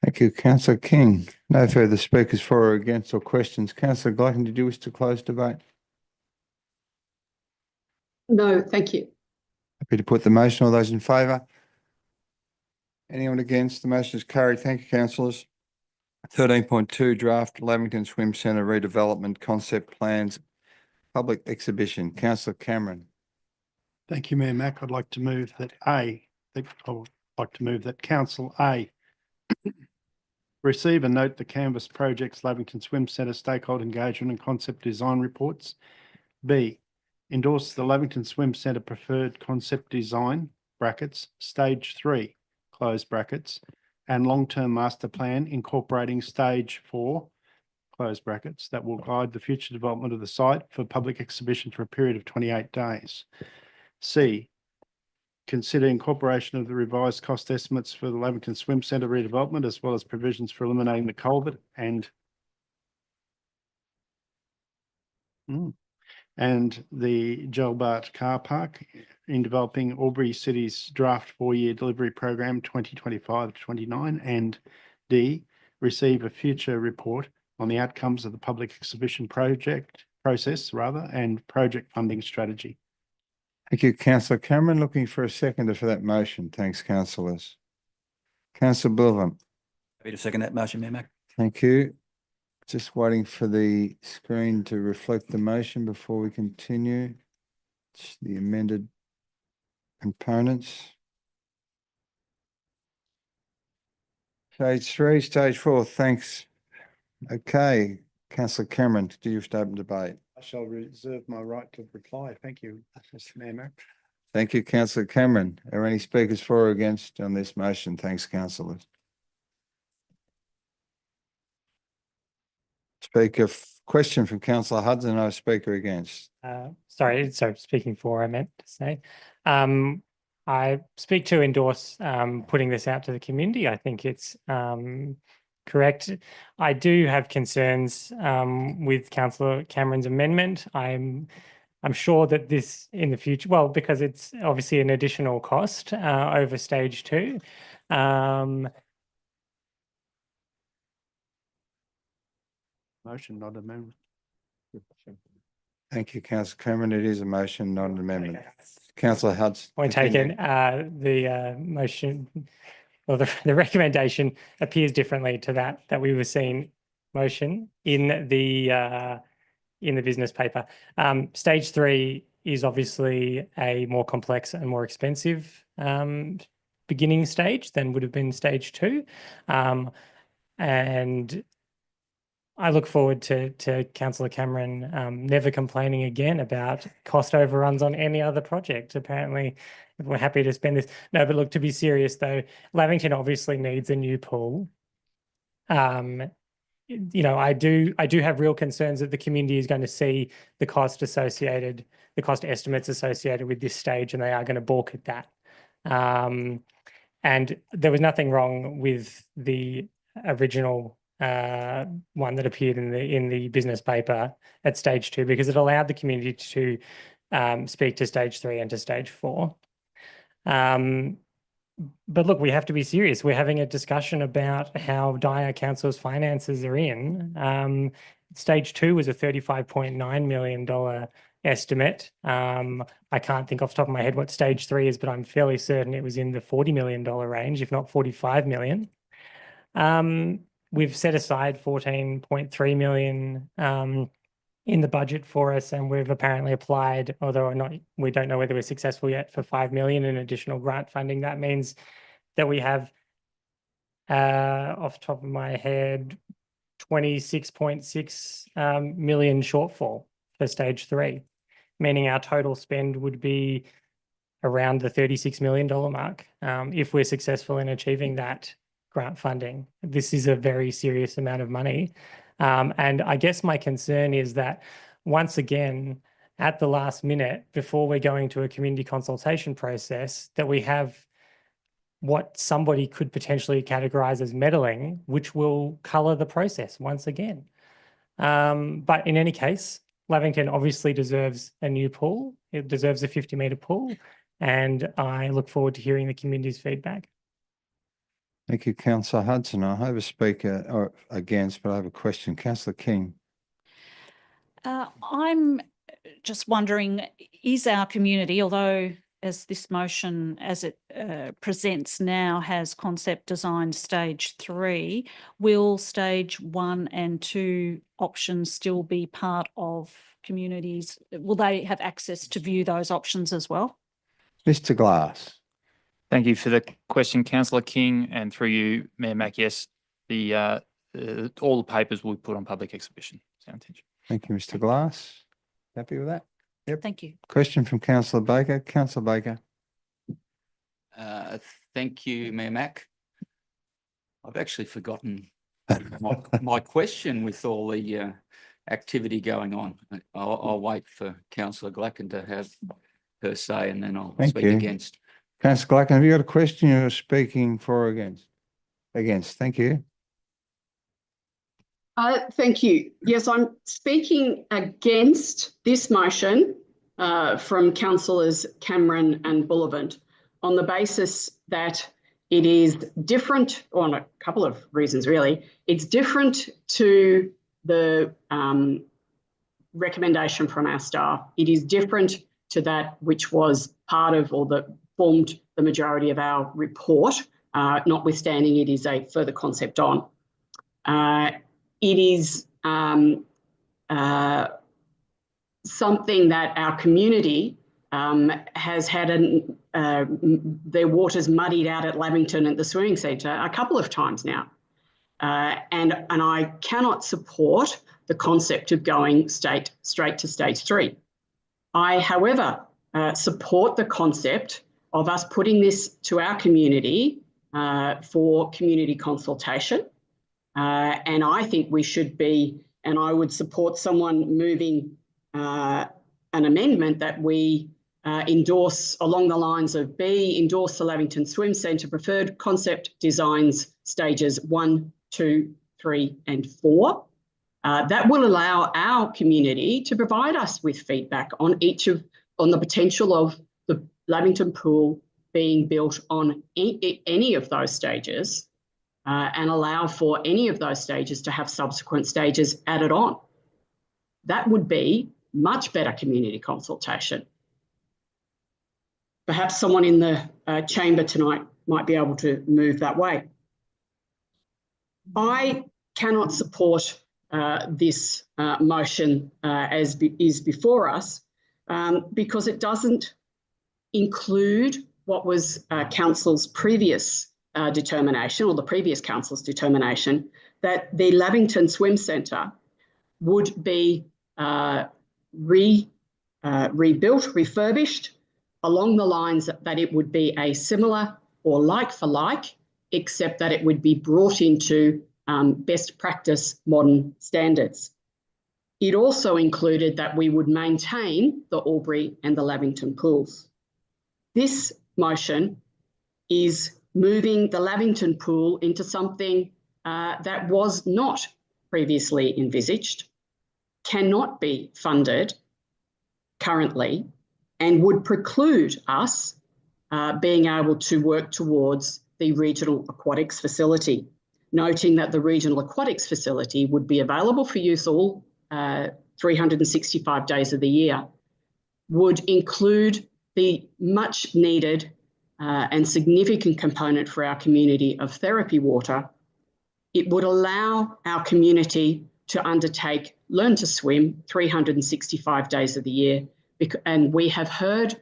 Thank you, Councillor King. No further speakers for or against or questions. Councillor Glyton, did you wish to close debate? No, thank you. Happy to put the motion. All those in favour? Anyone against? The motion is carried. Thank you, councillors. 13.2 draft Lavington Swim Centre redevelopment concept plans public exhibition. Councillor Cameron. Thank you, Mayor Mack. I'd like to move that Council A receive and note the Canvas Projects Lavington Swim Centre stakeholder engagement and concept design reports. B, endorse the Lavington Swim Centre preferred concept design (brackets) stage 3 close brackets and long-term master plan incorporating stage 4 close brackets that will guide the future development of the site for public exhibition for a period of 28 days. C, consider incorporation of the revised cost estimates for the Lavington Swim Centre redevelopment, as well as provisions for eliminating the culvert and the Gelbart car park in developing Albury City's draft 4-year delivery program 2025-29, and D, receive a future report on the outcomes of the public exhibition process and project funding strategy. Thank you, Councillor Cameron. Looking for a seconder for that motion. Thanks, councillors. Councillor Bilvan. Happy to second that motion, Mayor Mack. Thank you. Just waiting for the screen to reflect the motion before we continue. It's the amended components. Stage 3, stage 4. Thanks. Okay, Councillor Cameron, do you wish to open debate? I shall reserve my right to reply. Thank you, Mr. Mayor Mack. Thank you, Councillor Cameron. Are any speakers for or against on this motion? Thanks, councillors. Question from Councillor Hudson. No speaker against. Sorry, speaking for, I meant to say. I speak to endorse putting this out to the community. I think it's correct. I do have concerns with Councillor Cameron's amendment. I'm sure that this in the future, well, because it's obviously an additional cost over stage 2. Motion, not amendment. Thank you, Councillor Cameron. It is a motion, not an amendment. Councillor Hudson. Point taken. The motion or the recommendation appears differently to that we were seeing motion in the business paper. Stage 3 is obviously a more complex and more expensive beginning stage than would have been stage 2. And I look forward to Councillor Cameron never complaining again about cost overruns on any other project. Apparently, we're happy to spend this. No, but look, to be serious though, Lavington obviously needs a new pool. I do have real concerns that the community is going to see the cost estimates associated with this stage, and they are going to balk at that. And there was nothing wrong with the original one that appeared in the business paper at stage 2, because it allowed the community to speak to stage 3 and to stage 4. But look, we have to be serious. We're having a discussion about how dire council's finances are in. Stage 2 was a $35.9 million estimate. I can't think off the top of my head what stage 3 is, but I'm fairly certain it was in the $40 million range, if not $45 million. We've set aside $14.3 million in the budget for us, and we've apparently applied, we don't know whether we're successful yet, for $5 million in additional grant funding. That means that we have, off the top of my head, 26.6 million shortfall for stage 3, meaning our total spend would be around the $36 million mark if we're successful in achieving that grant funding. This is a very serious amount of money. And I guess my concern is that once again, at the last minute, before we're going to a community consultation process, that we have what somebody could potentially categorize as meddling, which will colour the process once again. But in any case, Lavington obviously deserves a new pool. It deserves a 50-metre pool. And I look forward to hearing the community's feedback. Thank you, Councillor Hudson. I have a speaker against, but I have a question. Councillor King. I'm just wondering, is our community, although as this motion as it presents now has concept design stage 3, will stage 1 and 2 options still be part of communities? Will they have access to view those options as well? Mr. Glass. Thank you for the question, Councillor King, and through you, Mayor Mack. Yes, all the papers will be put on public exhibition. It's our intention. Thank you, Mr. Glass. Happy with that? Yep. Thank you. Question from Councillor Baker. Councillor Baker. Thank you, Mayor Mack. I've actually forgotten my question with all the activity going on. I'll wait for Councillor Glacken to have her say, and then I'll speak against. Councillor Glacken, have you got a question you're speaking for or against? Against. Thank you. Thank you. Yes, I'm speaking against this motion from Councillors Cameron and Bullivant on the basis that it is different, on a couple of reasons really. It's different to the recommendation from our staff. It is different to that which was part of or that formed the majority of our report, notwithstanding it is a further concept on. It is something that our community has had their waters muddied out at Lavington at the swimming centre a couple of times now. And I cannot support the concept of going straight to stage 3. I, however, support the concept of us putting this to our community for community consultation. And I think we should be, and I would support someone moving an amendment that we endorse along the lines of B, endorse the Lavington Swim Centre preferred concept designs stages 1, 2, 3 and 4. That will allow our community to provide us with feedback on on the potential of the Lavington pool being built on any of those stages and allow for any of those stages to have subsequent stages added on. That would be much better community consultation. Perhaps someone in the chamber tonight might be able to move that way. I cannot support this motion as is before us because it doesn't include what was council's previous determination, or the previous council's determination, that the Lavington Swim Centre would be rebuilt, refurbished, along the lines that it would be a similar or like for like, except that it would be brought into best practice modern standards. It also included that we would maintain the Albury and the Lavington pools. This motion is moving the Lavington pool into something that was not previously envisaged, cannot be funded currently, and would preclude us being able to work towards the regional aquatics facility, noting that the regional aquatics facility would be available for use all 365 days of the year, would include the much needed and significant component for our community of therapy water. It would allow our community to undertake Learn to Swim 365 days of the year. And we have heard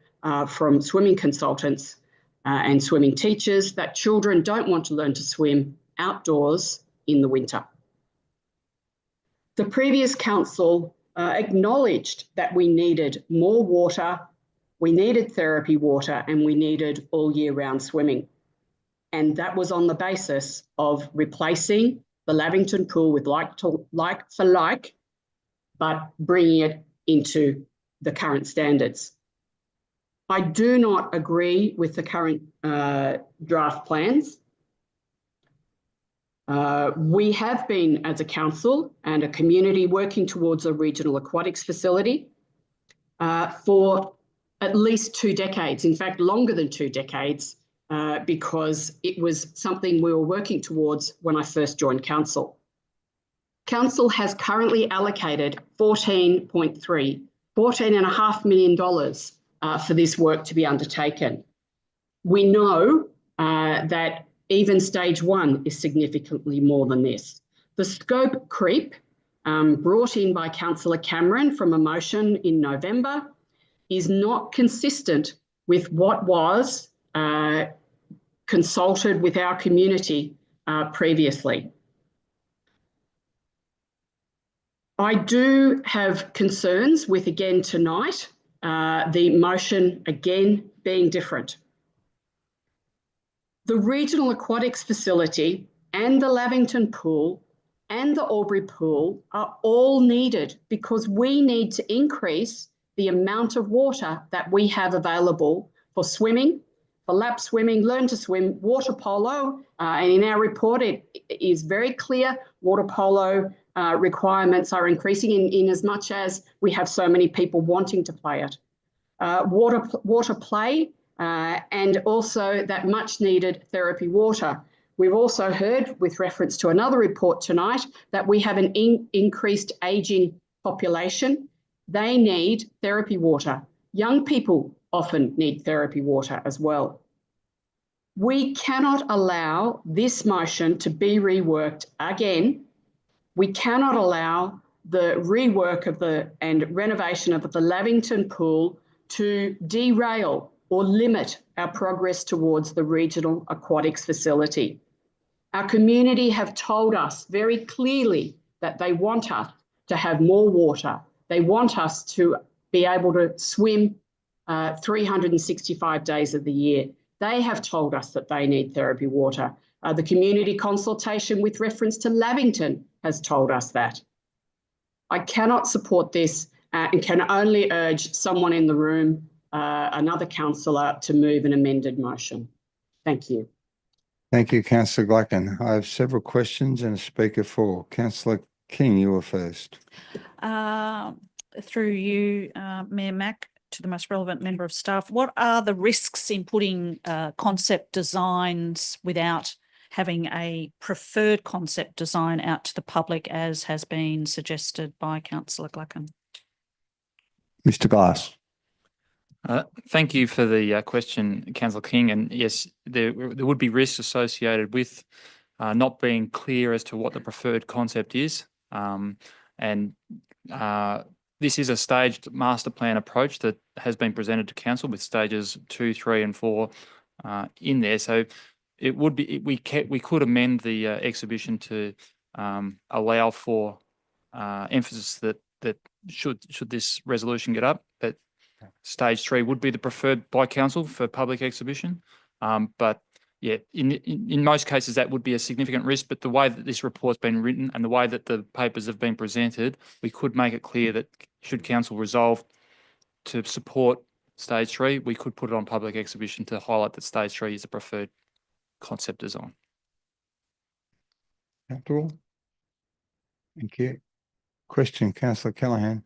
from swimming consultants and swimming teachers that children don't want to learn to swim outdoors in the winter. The previous council acknowledged that we needed more water, we needed therapy water, and we needed all year round swimming. And that was on the basis of replacing the Lavington pool with like for like, but bringing it into the current standards. I do not agree with the current draft plans. We have been, as a council and a community, working towards a regional aquatics facility for at least 2 decades, in fact, longer than 2 decades, because it was something we were working towards when I first joined council. Council has currently allocated $14.5 million for this work to be undertaken. We know that even stage 1 is significantly more than this. The scope creep brought in by Councillor Cameron from a motion in November is not consistent with what was consulted with our community previously. I do have concerns with, again tonight, the motion again being different. The Regional Aquatics Facility and the Lavington Pool and the Albury Pool are all needed because we need to increase the amount of water that we have available for swimming, for lap swimming, learn to swim, water polo, and in our report it is very clear water polo requirements are increasing in as much as we have so many people wanting to play it. Water play and also that much needed therapy water. We've also heard, with reference to another report tonight, that we have an increased ageing population. They need therapy water. Young people often need therapy water as well. We cannot allow this motion to be reworked again. We cannot allow the rework of and renovation of the Lavington Pool to derail or limit our progress towards the Regional Aquatics Facility. Our community have told us very clearly that they want us to have more water. They want us to be able to swim 365 days of the year. They have told us that they need therapy water. The community consultation with reference to Lavington has told us that. I cannot support this and can only urge someone in the room, another councillor, to move an amended motion. Thank you. Thank you, Councillor Gluckin. I have several questions and a speaker for. Councillor King, you were first. Through you, Mayor Mack, to the most relevant member of staff, what are the risks in putting concept designs without having a preferred concept design out to the public, as has been suggested by Councillor Gluckin? Mr. Glass. Thank you for the question, Councillor King. And yes, there would be risks associated with not being clear as to what the preferred concept is. This is a staged master plan approach that has been presented to council with stages 2, 3 and 4 in there. So it would be, we could amend the exhibition to allow for emphasis that should this resolution get up, that stage 3 would be the preferred by council for public exhibition. But yeah, in most cases that would be a significant risk, but the way that this report's been written and the way that the papers have been presented, we could make it clear that should council resolve to support stage 3, we could put it on public exhibition to highlight that stage 3 is the preferred concept design. Comfortable? Thank you. Question, Councillor Callaghan.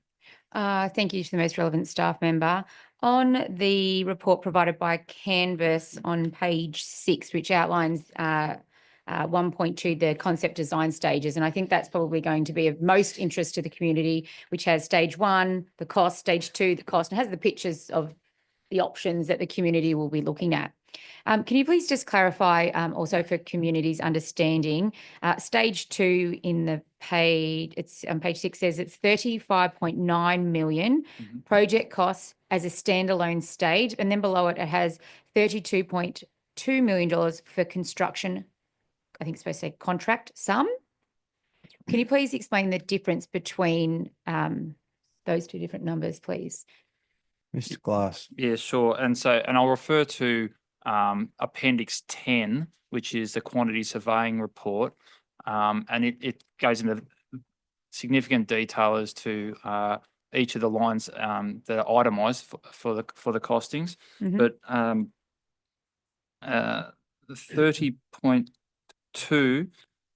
Thank you to the most relevant staff member. On the report provided by Canvas on page 6, which outlines 1.2, the concept design stages, and I think that's probably going to be of most interest to the community, which has stage 1, the cost, stage 2, the cost, and has the pictures of the options that the community will be looking at. Can you please just clarify also for community's understanding, stage 2 in the page, it's on page 6 says it's 35.9 million project costs as a standalone stage, and then below it, it has $32.2 million for construction, I think it's supposed to say contract sum. Can you please explain the difference between those two different numbers, please? Mr. Glass. Yeah, sure. And I'll refer to Appendix 10, which is the quantity surveying report. And it goes into significant detail as to each of the lines that are itemised for the costings. Mhm. But the 30.2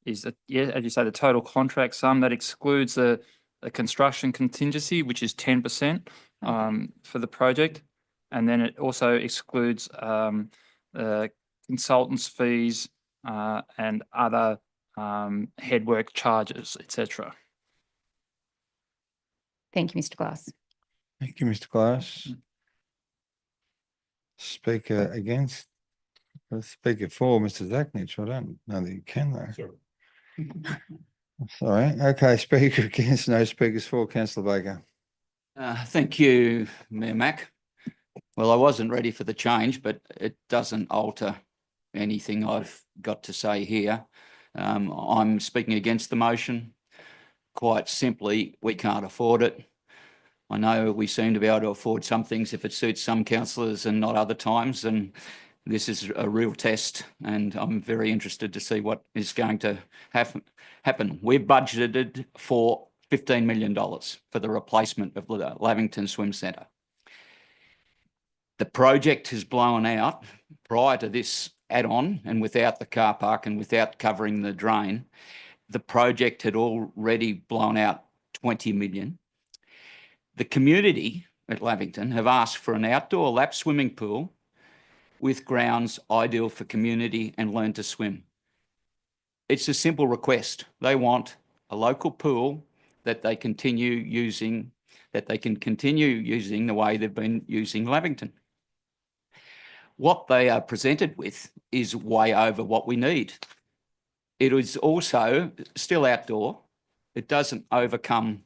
is that, yeah, as you say, the total contract sum that excludes the construction contingency, which is 10% for the project, and then it also excludes consultants' fees and other headwork charges, etc. Thank you, Mr. Glass. Thank you, Mr. Glass. Speaker against? Speaker for, Mr. Zachnich. I don't know that you can though. Sorry. Okay, speaker against, no speakers for. Councillor Baker. Thank you, Mayor Mack. Well, I wasn't ready for the change, but it doesn't alter anything I've got to say here. I'm speaking against the motion. Quite simply, we can't afford it. I know we seem to be able to afford some things if it suits some councillors and not other times, and this is a real test, and I'm very interested to see what is going to happen. We've budgeted for $15 million for the replacement of the Lavington Swim Centre. The project has blown out prior to this add-on, and without the car park and without covering the drain, the project had already blown out 20 million. The community at Lavington have asked for an outdoor lap swimming pool with grounds ideal for community and learn to swim. It's a simple request. They want a local pool that they continue using, that they can continue using the way they've been using Lavington. What they are presented with is way over what we need. It is also still outdoor. It doesn't overcome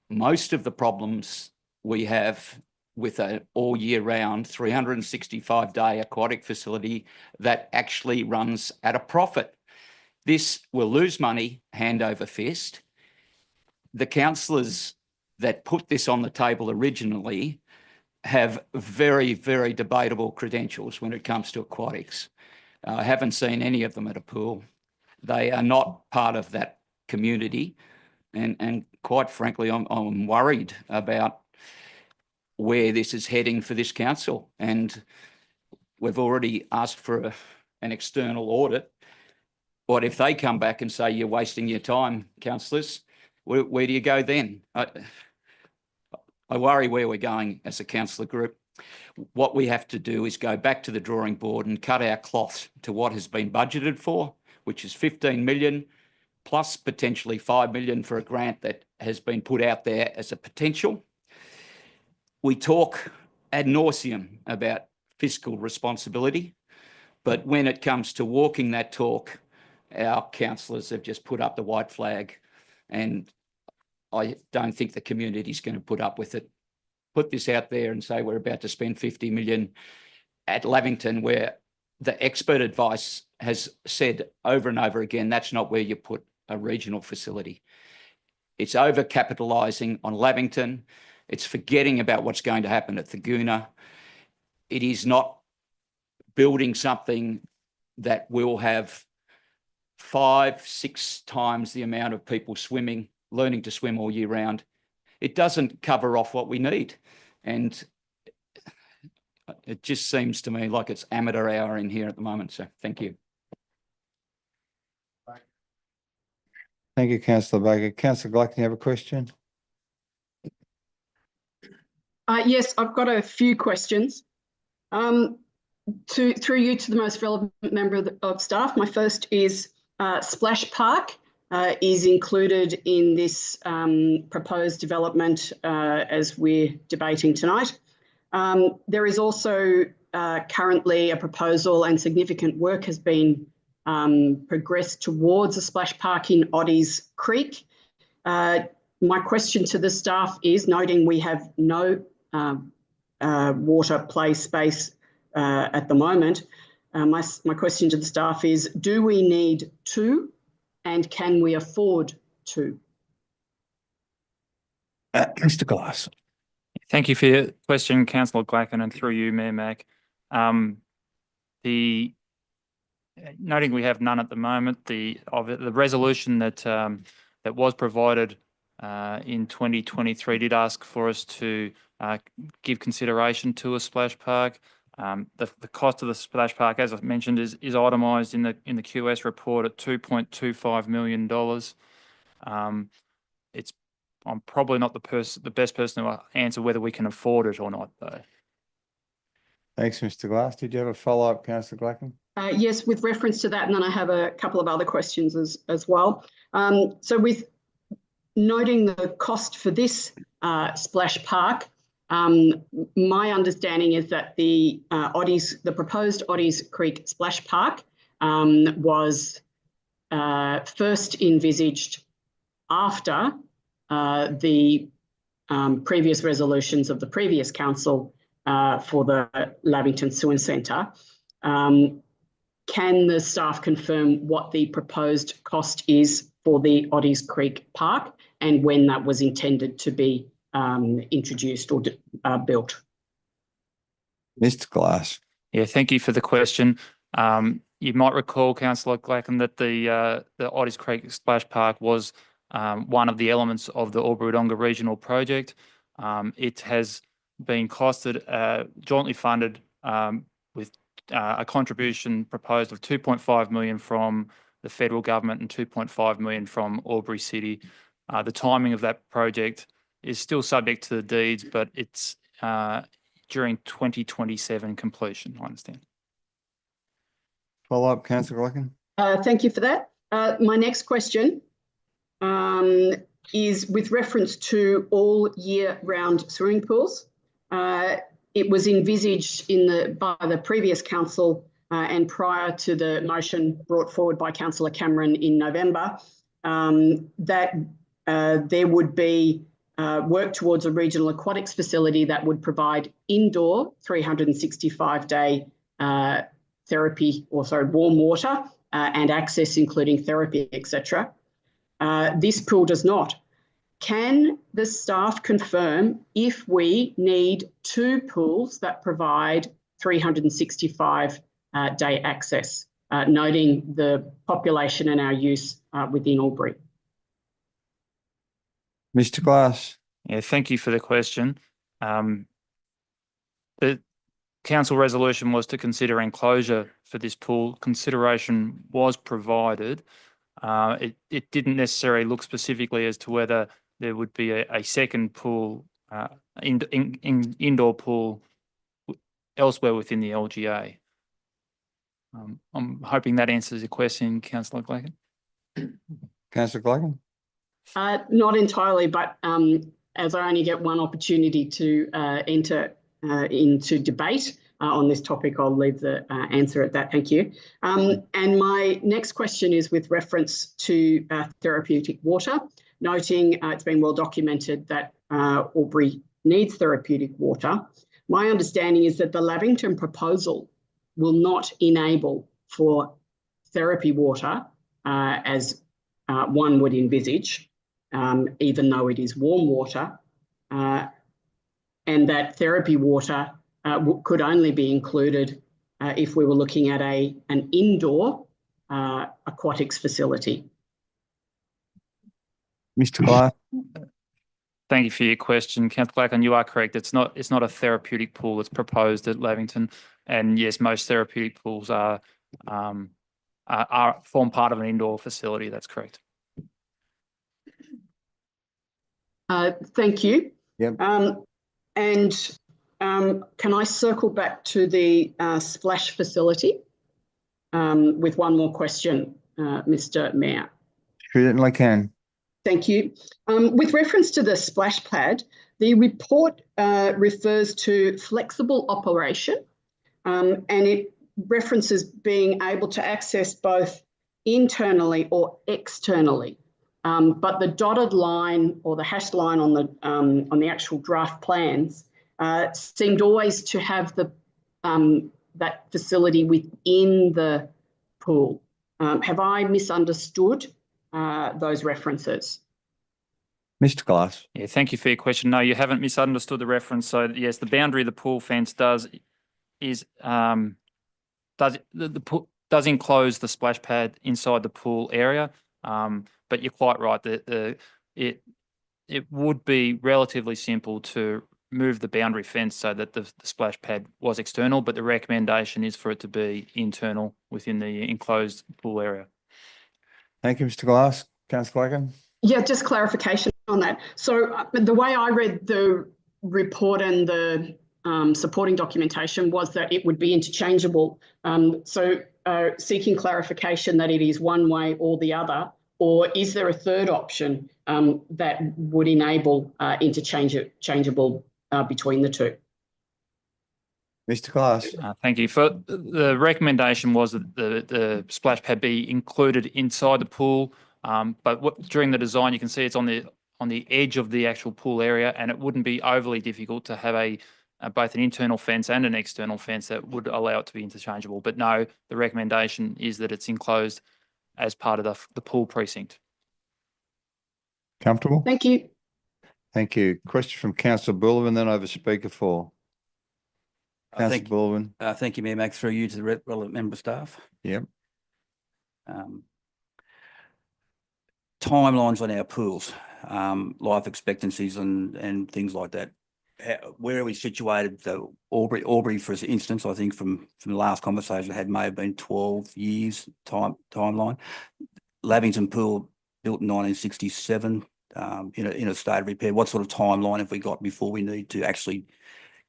most of the problems we have with an all year round 365-day aquatic facility that actually runs at a profit. This will lose money hand over fist. The councillors that put this on the table originally have very, very debatable credentials when it comes to aquatics. I haven't seen any of them at a pool. They are not part of that community. And quite frankly, I'm worried about where this is heading for this council. And we've already asked for an external audit. What if they come back and say, you're wasting your time, councillors? Where do you go then? I worry where we're going as a councillor group. What we have to do is go back to the drawing board and cut our cloth to what has been budgeted for, which is 15 million, plus potentially 5 million for a grant that has been put out there as a potential. We talk ad nauseum about fiscal responsibility, but when it comes to walking that talk, our councillors have just put up the white flag, and I don't think the community is going to put up with it. Put this out there and say we're about to spend 50 million at Lavington, where the expert advice has said over and over again, that's not where you put a regional facility. It's over-capitalising on Lavington. It's forgetting about what's going to happen at Thaguna. It is not building something that will have 5-6 times the amount of people swimming, learning to swim all year round. It doesn't cover off what we need. And it just seems to me like it's amateur hour in here at the moment. So thank you. Thank you, Councillor Baker. Councillor Gluck, you have a question? Yes, I've got a few questions. Through you to the most relevant member of staff. My first is Splash Park is included in this proposed development as we're debating tonight. There is also currently a proposal, and significant work has been progressed towards a splash park in Oddies Creek. My question to the staff is, noting we have no water play space at the moment, my question to the staff is, do we need two, and can we afford 2. Mr. Glass. Thank you for your question, councillor Glacken, and through you, Mayor Mack. Noting we have none at the moment, the resolution that that was provided in 2023 did ask for us to give consideration to a splash park. The cost of the splash park, as I mentioned, is itemised in the QS report at $2.25 million. I'm probably not the best person to answer whether we can afford it or not, though. Thanks, Mr. Glass. Did you have a follow-up, councillor Glacken? Yes, with reference to that, and then I have a couple of other questions as well. So with noting the cost for this splash park, my understanding is that the proposed Oddies Creek Splash Park was first envisaged after the previous resolutions of the previous council for the Lavington Sewing Centre. Can the staff confirm what the proposed cost is for the Oddies Creek Park and when that was intended to be introduced or built? Mr. Glass. Yeah, thank you for the question. You might recall, councillor Glacken, that the Oddies Creek Splash Park was one of the elements of the Albury-Wodonga Regional Project. It has been costed, jointly funded with a contribution proposed of $2.5 million from the federal government and $2.5 million from Albury City. The timing of that project is still subject to the deeds, but it's during 2027 completion, I understand. Follow-up, councillor Glacken? Thank you for that. My next question is with reference to all year-round swimming pools. It was envisaged by the previous council and prior to the motion brought forward by Councillor Cameron in November that there would be work towards a regional aquatics facility that would provide indoor 365-day warm water and access, including therapy, etc. This pool does not. Can the staff confirm if we need 2 pools that provide 365-day access, noting the population and our use within Albury? Mr. Glass. Yeah, thank you for the question. The council resolution was to consider enclosure for this pool. Consideration was provided. It didn't necessarily look specifically as to whether there would be a second pool, indoor pool elsewhere within the LGA. I'm hoping that answers your question, councillor Glacken. Councillor Glacken? Not entirely, but as I only get one opportunity to enter into debate on this topic, I'll leave the answer at that. Thank you. And my next question is with reference to therapeutic water, noting it's been well documented that Albury needs therapeutic water. My understanding is that the Lavington proposal will not enable for therapy water as one would envisage, even though it is warm water, and that therapy water could only be included if we were looking at an indoor aquatics facility. Mr. Glass? Thank you for your question, councillor Glacken. You are correct. It's not a therapeutic pool that's proposed at Lavington, and yes, most therapeutic pools form part of an indoor facility. That's correct. Thank you. Yep. And can I circle back to the splash facility with one more question, Mr. Mayor? Certainly can. Thank you. With reference to the splash pad, the report refers to flexible operation and it references being able to access both internally or externally. But the dotted line or the hashed line on the actual draft plans seemed always to have that facility within the pool. Have I misunderstood those references. Mr. Glass. Yeah, thank you for your question. No, you haven't misunderstood the reference. So yes, the boundary of the pool fence does enclose the splash pad inside the pool area. But you're quite right that it would be relatively simple to move the boundary fence so that the splash pad was external, but the recommendation is for it to be internal within the enclosed pool area. Thank you, Mr. Glass. Councillor Clacken. Yeah, just clarification on that. So the way I read the report and the supporting documentation was that it would be interchangeable. Seeking clarification that it is one way or the other, or is there a third option that would enable interchangeable between the two? Mr. Glass. Thank you. For the recommendation was that the splash pad be included inside the pool, but during the design, you can see it's on the edge of the actual pool area, and it wouldn't be overly difficult to have both an internal fence and an external fence that would allow it to be interchangeable. But no, the recommendation is that it's enclosed as part of the pool precinct. Comfortable? Thank you. Thank you. Question from Councillor Bullivant, then over Speaker 4. Councillor Bullivant. Thank you, Mayor Mac, through you to the relevant member staff. Yep. Timelines on our pools, life expectancies and things like that. Where are we situated? So Albury, for instance, I think from the last conversation I had may have been 12 years timeline. Lavington Pool built in 1967 in a state of repair. What sort of timeline have we got before we need to actually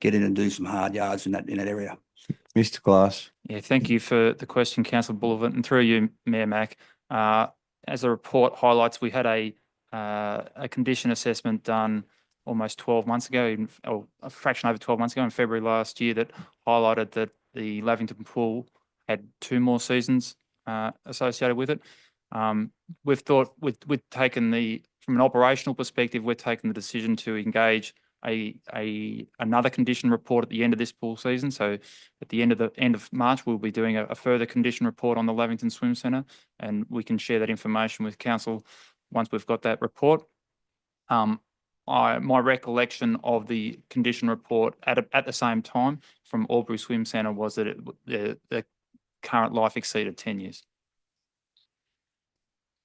get in and do some hard yards in that area? Mr. Glass. Yeah, thank you for the question, Councillor Bullivant, and through you, Mayor Mac. As the report highlights, we had a condition assessment done almost 12 months ago, or a fraction over 12 months ago in February last year, that highlighted that the Lavington Pool had 2 more seasons associated with it. We've thought we've taken from an operational perspective, we've taken the decision to engage another condition report at the end of this pool season. So at the end of March, we'll be doing a further condition report on the Lavington Swim Centre, and we can share that information with council once we've got that report. My recollection of the condition report at the same time from Albury Swim Centre was that the current life exceeded 10 years.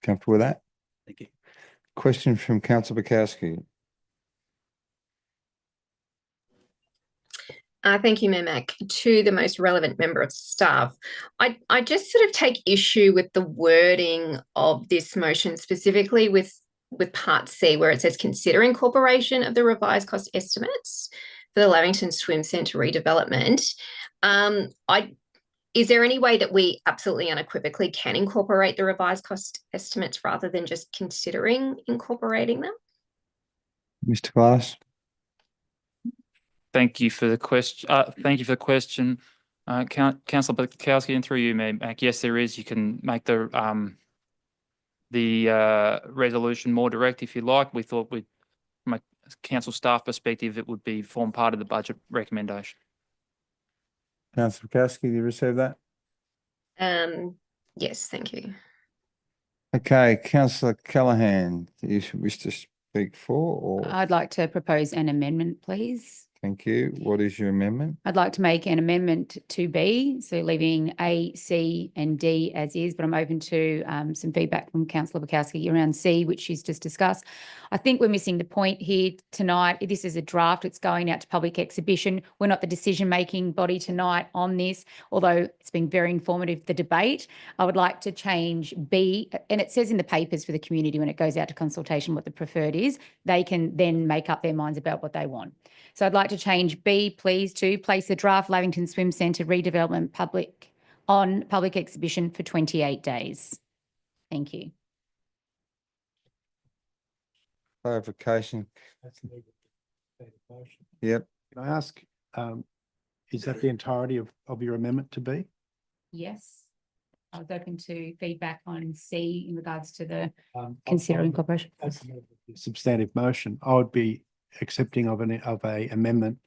Comfortable with that? Thank you. Question from Councillor Bukowski. Thank you, Mayor Mac. To the most relevant member of staff, I just sort of take issue with the wording of this motion, specifically with part C, where it says consider incorporation of the revised cost estimates for the Lavington Swim Centre redevelopment. Is there any way that we absolutely unequivocally can incorporate the revised cost estimates rather than just considering incorporating them? Mr. Glass. Thank you for the question. Councillor Bukowski, and through you, Mayor Mac, yes, there is. You can make the resolution more direct if you like. We thought from a council staff perspective, it would form part of the budget recommendation. Councillor Bukowski, do you receive that? Yes, thank you. Okay, Councillor Callaghan, do you wish to speak for or? I'd like to propose an amendment, please. Thank you. What is your amendment? I'd like to make an amendment to B, so leaving A, C and D as is, but I'm open to some feedback from Councillor Bukowski around C, which she's just discussed. I think we're missing the point here tonight. This is a draft. It's going out to public exhibition. We're not the decision-making body tonight on this, although it's been very informative, the debate. I would like to change B, and it says in the papers for the community when it goes out to consultation what the preferred is. They can then make up their minds about what they want. So I'd like to change B, please, to place the draft Lavington Swim Centre redevelopment on public exhibition for 28 days. Thank you. Clarification. Yep. Can I ask, is that the entirety of your amendment to B? Yes. I was open to feedback on C in regards to the considering incorporation. As a substantive motion, I would be accepting of a amendment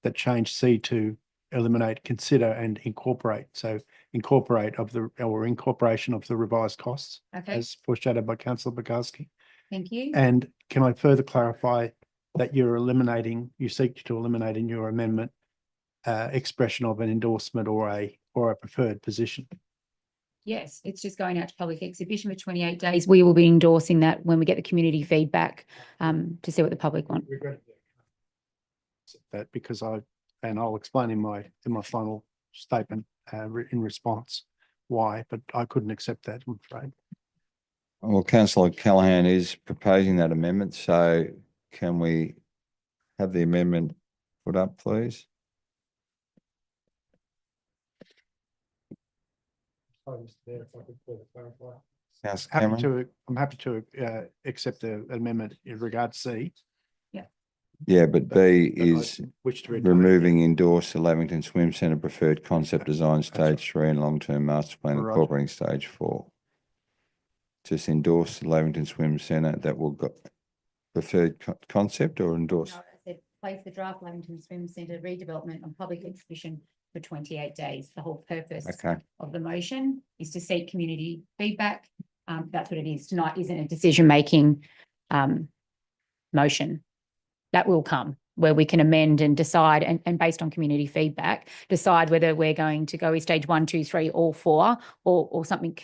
that changed C to eliminate, consider and incorporate. So incorporation of the revised costs Okay, as foreshadowed by councillor Bogarski. thank you. And can I further clarify that you seek to eliminate in your amendment expression of an endorsement or a preferred position? Yes, it's just going out to public exhibition for 28 days. We will be endorsing that when we get the community feedback to see what the public want. That because I'll explain in my final statement in response why, but I couldn't accept that, I'm afraid. Well, councillor Callaghan is proposing that amendment, so can we have the amendment put up, please? Councillor Cameron? I'm happy to accept the amendment in regard to C. Yeah, but B but I is wish to read removing endorse the Lavington Swim Centre preferred concept design stage 3 and long-term master plan Roger. incorporating stage 4. Just endorse the Lavington Swim Centre that will go preferred concept or endorse? No, I said place the draft Lavington Swim Centre redevelopment on public exhibition for 28 days. The whole purpose Okay, of the motion is to seek community feedback. That's what it is. Tonight isn't a decision-making motion. That will come where we can amend and decide and based on community feedback, decide whether we're going to go with stage 1, 2, 3, or 4 or something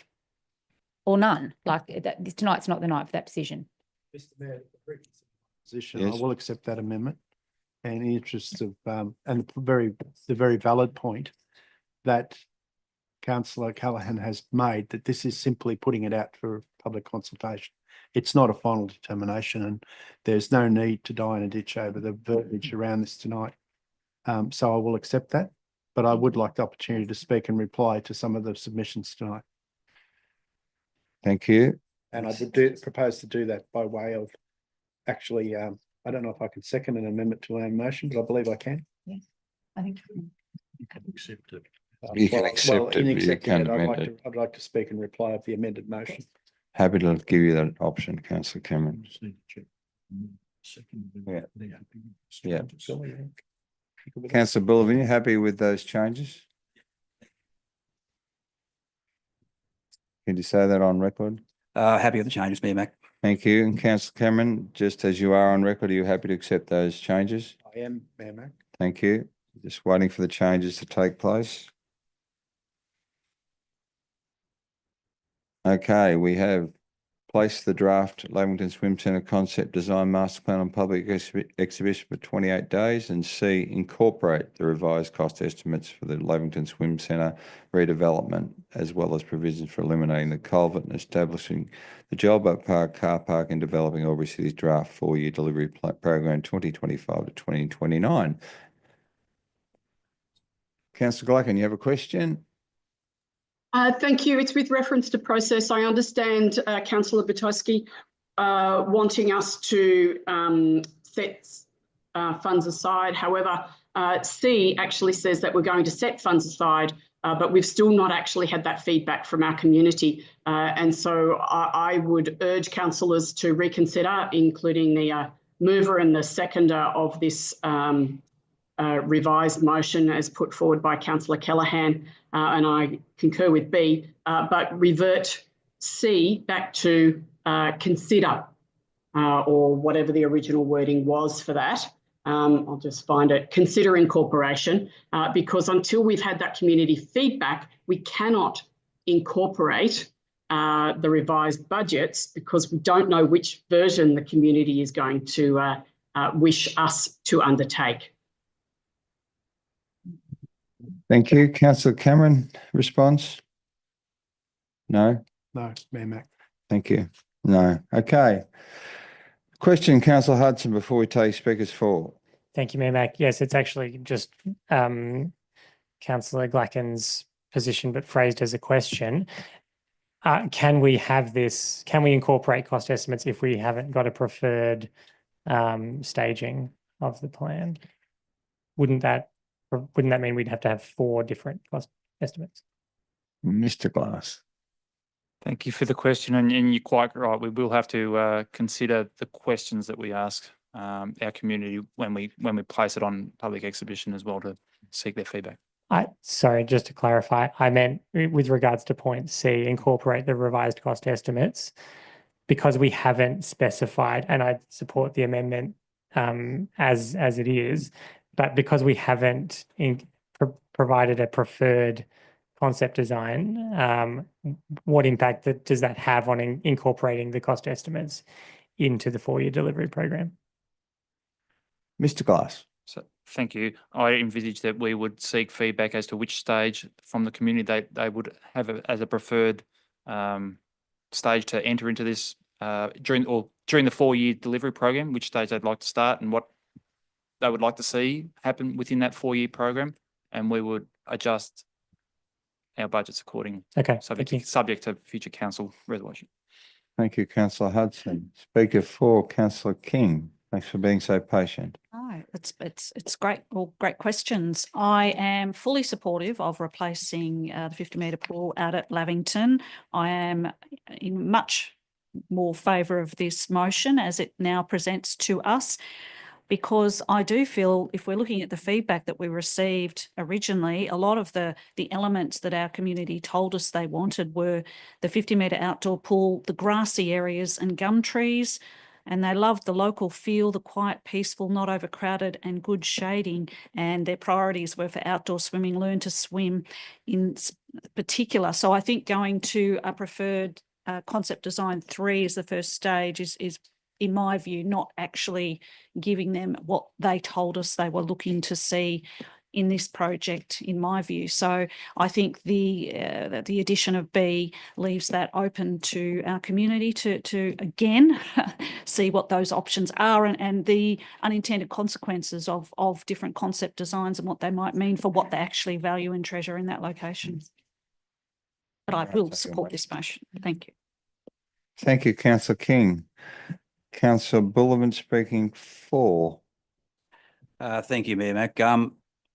or none. Like that, tonight's not the night for that decision. Mr. Mayor, position, Yes. I will accept that amendment. And in the interests of and the very valid point that councillor Callaghan has made, that this is simply putting it out for public consultation. It's not a final determination, and there's no need to die in a ditch over the verbiage around this tonight. So I will accept that, but I would like the opportunity to speak and reply to some of the submissions tonight. thank you. And I would propose to do that by way of actually, I don't know if I can second an amendment to our own motion, but I believe I can. I think. You can accept it. You can Well, accept in it, but you accepting can't it, amend it. I'd like to speak in reply of the amended motion. Happy to give you that option, councillor Cameron. Just need to check. Second. Yeah. they're happy with the Yeah. changes. Councillor Bullivan, you happy with those changes? Can you say that on record? Happy with the changes, Mayor Mac. Thank you. And councillor Cameron, just as you are on record, are you happy to accept those changes? I am, Mayor Mac. Thank you. Just waiting for the changes to take place. Okay, we have placed the draft Lavington Swim Centre concept design master plan on public exhibition for 28 days, and C, incorporate the revised cost estimates for the Lavington Swim Centre redevelopment, as well as provisions for eliminating the culvert and establishing the Jalbo Park car park and developing Albury City's draft 4-year delivery program 2025 to 2029. Councillor Gleichen, you have a question? Thank you. It's with reference to process. I understand councillor Butowski wanting us to set funds aside. However, C actually says that we're going to set funds aside, but we've still not actually had that feedback from our community. And so I would urge councillors to reconsider, including the mover and the seconder of this revised motion as put forward by councillor Callaghan, and I concur with B, but revert C back to consider or whatever the original wording was for that. I'll just find it. Consider incorporation, because until we've had that community feedback, we cannot incorporate the revised budgets because we don't know which version the community is going to wish us to undertake. Thank you. Councillor Cameron, response? No? No, Mayor Mac. Thank you. No. Okay. Question, councillor Hudson, before we take speakers forward. Thank you, Mayor Mac. Yes, it's actually just Councillor Gleichen's position, but phrased as a question. Can we have this, can we incorporate cost estimates if we haven't got a preferred staging of the plan? Wouldn't that mean we'd have to have 4 different cost estimates? Mr. Glass. Thank you for the question, and you're quite right. We will have to consider the questions that we ask our community when we place it on public exhibition as well to seek their feedback. Sorry, just to clarify, I meant with regards to point C, incorporate the revised cost estimates, because we haven't specified, and I support the amendment as it is, but because we haven't provided a preferred concept design, what impact does that have on incorporating the cost estimates into the 4-year delivery program? Mr. Glass. So, thank you. I envisage that we would seek feedback as to which stage from the community they would have as a preferred stage to enter into this during the 4-year delivery program, which stage they'd like to start and what they would like to see happen within that 4-year program, and we would adjust our budgets accordingly. Okay, thank you. Subject to future council resolution. Thank you, councillor Hudson. Speaker 4, councillor King. Thanks for being so patient. No, it's great. All great questions. I am fully supportive of replacing the 50-metre pool out at Lavington. I am in much more favour of this motion as it now presents to us, because I do feel if we're looking at the feedback that we received originally, a lot of the elements that our community told us they wanted were the 50-metre outdoor pool, the grassy areas and gum trees, and they loved the local feel, the quiet, peaceful, not overcrowded and good shading, and their priorities were for outdoor swimming, learn to swim in particular. So I think going to a preferred concept design 3 as the first stage is in my view, not actually giving them what they told us they were looking to see in this project, in my view. So I think the addition of B leaves that open to our community to again see what those options are and the unintended consequences of different concept designs and what they might mean for what they actually value and treasure in that location. But I will support this motion. Thank you. Thank you, councillor King. Councillor Bullivant speaking 4. Thank you, Mayor Mac.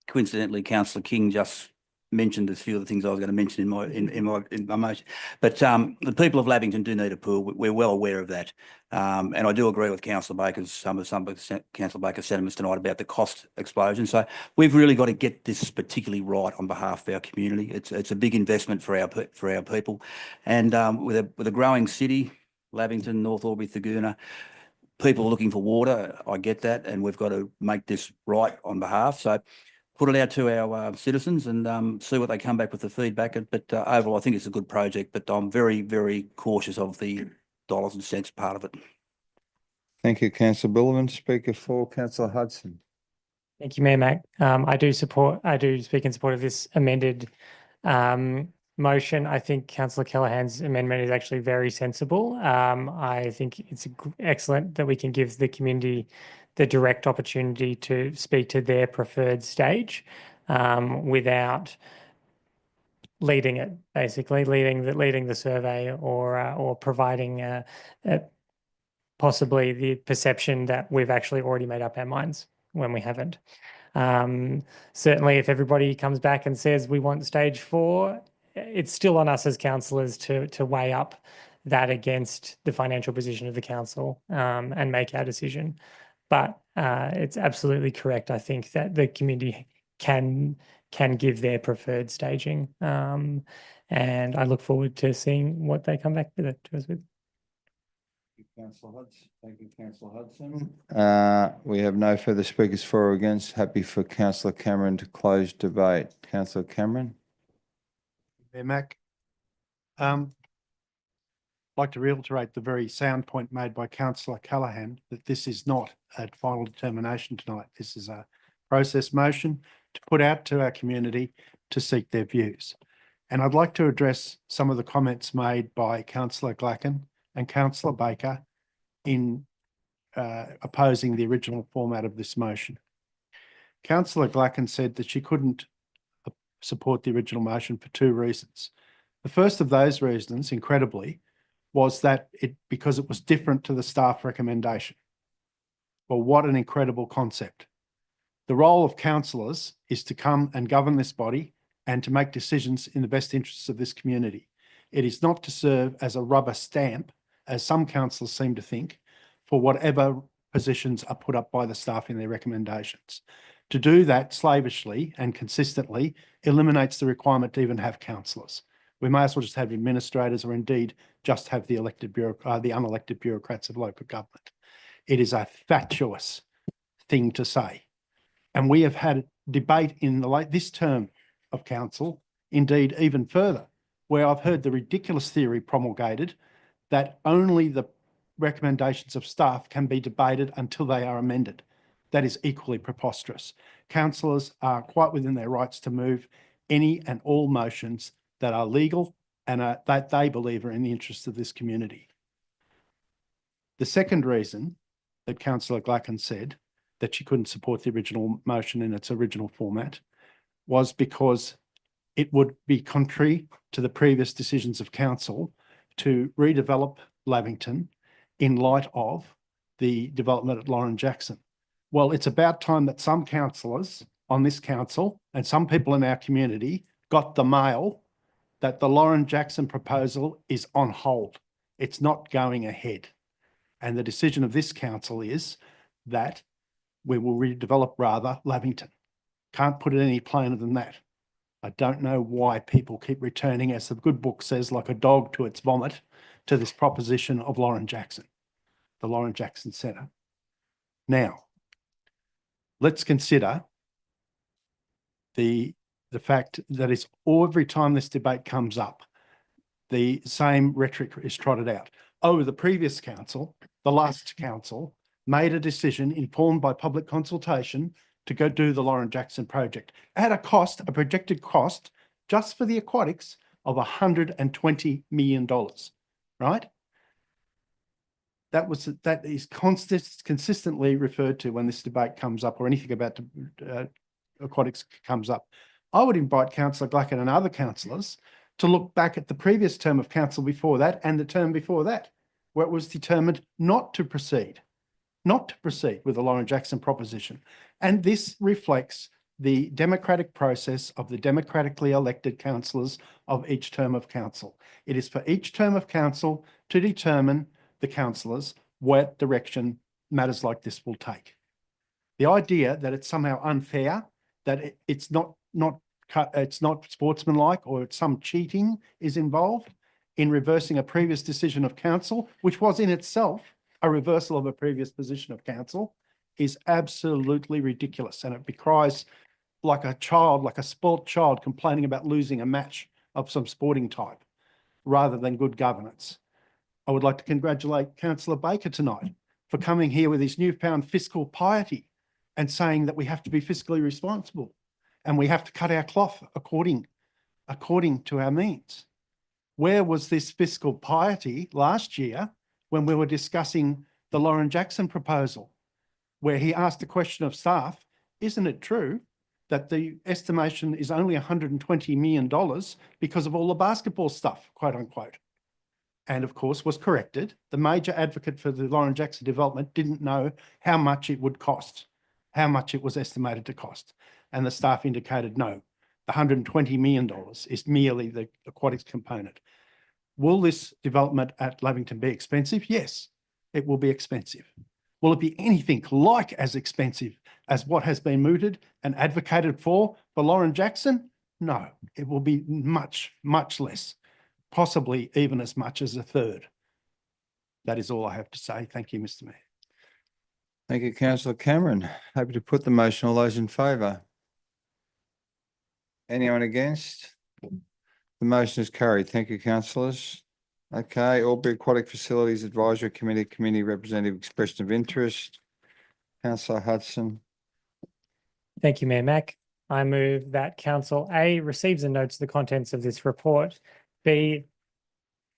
Coincidentally, councillor King just mentioned a few of the things I was going to mention in my motion. But the people of Lavington do need a pool. We're well aware of that. And I do agree with councillor Baker's some of councillor Baker's sentiments tonight about the cost explosion. So we've really got to get this particularly right on behalf of our community. It's a big investment for our people, and with a growing city, Lavington, North Albury, Thurgoona, people are looking for water. I get that, and we've got to make this right on behalf. So put it out to our citizens and see what they come back with the feedback. But overall, I think it's a good project, but I'm very, very cautious of the dollars and cents part of it. Thank you, councillor Bullivant. Speaker 4, councillor Hudson. Thank you, Mayor Mac. I do speak in support of this amended motion. I think councillor Callaghan's amendment is actually very sensible. I think it's excellent that we can give the community the direct opportunity to speak to their preferred stage without leading it, basically leading the survey or providing possibly the perception that we've actually already made up our minds when we haven't. Certainly, if everybody comes back and says we want stage 4, it's still on us as councillors to weigh up that against the financial position of the council and make our decision. But it's absolutely correct. I think that the community can give their preferred staging, and I look forward to seeing what they come back with it to us with. Thank you, councillor Hudson. We have no further speakers for or against. Happy for councillor Cameron to close debate. Councillor Cameron. Mayor Mac. I'd like to reiterate the very sound point made by councillor Callaghan that this is not a final determination tonight. This is a process motion to put out to our community to seek their views. And I'd like to address some of the comments made by councillor Glacken and councillor Baker in opposing the original format of this motion. Councillor Glacken said that she couldn't support the original motion for 2 reasons. The first of those reasons, incredibly, was that because it was different to the staff recommendation. Well, what an incredible concept. The role of councillors is to come and govern this body and to make decisions in the best interests of this community. It is not to serve as a rubber stamp, as some councillors seem to think, for whatever positions are put up by the staff in their recommendations. To do that slavishly and consistently eliminates the requirement to even have councillors. We may as well just have administrators, or indeed just have the the unelected bureaucrats of local government. It is a fatuous thing to say. And we have had debate in this term of council, indeed even further, where I've heard the ridiculous theory promulgated that only the recommendations of staff can be debated until they are amended. That is equally preposterous. Councillors are quite within their rights to move any and all motions that are legal and that they believe are in the interest of this community. The second reason that Councillor Glacken said that she couldn't support the original motion in its original format was because it would be contrary to the previous decisions of council to redevelop Lavington in light of the development at Lauren Jackson. Well, it's about time that some councillors on this council and some people in our community got the mail that the Lauren Jackson proposal is on hold. It's not going ahead. And the decision of this council is that we will redevelop Lavington. Can't put it any plainer than that. I don't know why people keep returning, as the good book says, like a dog to its vomit, to this proposition of Lauren Jackson, the Lauren Jackson Centre. Now, let's consider the fact that it's every time this debate comes up, the same rhetoric is trotted out. Oh, the previous council, the last council, made a decision informed by public consultation to go do the Lauren Jackson project at a cost, a projected cost, just for the aquatics of $120 million, right? That is consistently referred to when this debate comes up, or anything about aquatics comes up. I would invite Councillor Glacken and other councillors to look back at the previous term of council before that and the term before that, where it was determined not to proceed with the Lauren Jackson proposition. And this reflects the democratic process of the democratically elected councillors of each term of council. It is for each term of council to determine, the councillors, what direction matters like this will take. The idea that it's somehow unfair, that it's not sportsmanlike, or some cheating is involved in reversing a previous decision of council, which was in itself a reversal of a previous position of council, is absolutely ridiculous. And it cries like a child, like a spoilt child complaining about losing a match of some sporting type, rather than good governance. I would like to congratulate Councillor Baker tonight for coming here with his newfound fiscal piety and saying that we have to be fiscally responsible and we have to cut our cloth according to our means. Where was this fiscal piety last year when we were discussing the Lauren Jackson proposal, where he asked the question of staff, isn't it true that the estimation is only $120 million because of all the basketball stuff, quote unquote? And of course was corrected. The major advocate for the Lauren Jackson development didn't know how much it would cost, how much it was estimated to cost. And the staff indicated, no, the $120 million is merely the aquatics component. Will this development at Lavington be expensive? Yes, it will be expensive. Will it be anything like as expensive as what has been mooted and advocated for Lauren Jackson? No, it will be much, much less, possibly even as much as a third. That is all I have to say. Thank you, Mr. Mayor. Thank you, Councillor Cameron. Happy to put the motion. All those in favour? Anyone against? The motion is carried. Thank you, councillors. Okay, Albury Aquatic Facilities Advisory Committee, Community Representative Expression of Interest. Councillor Hudson. Thank you, Mayor Mack. I move that Council A receives and notes the contents of this report. B,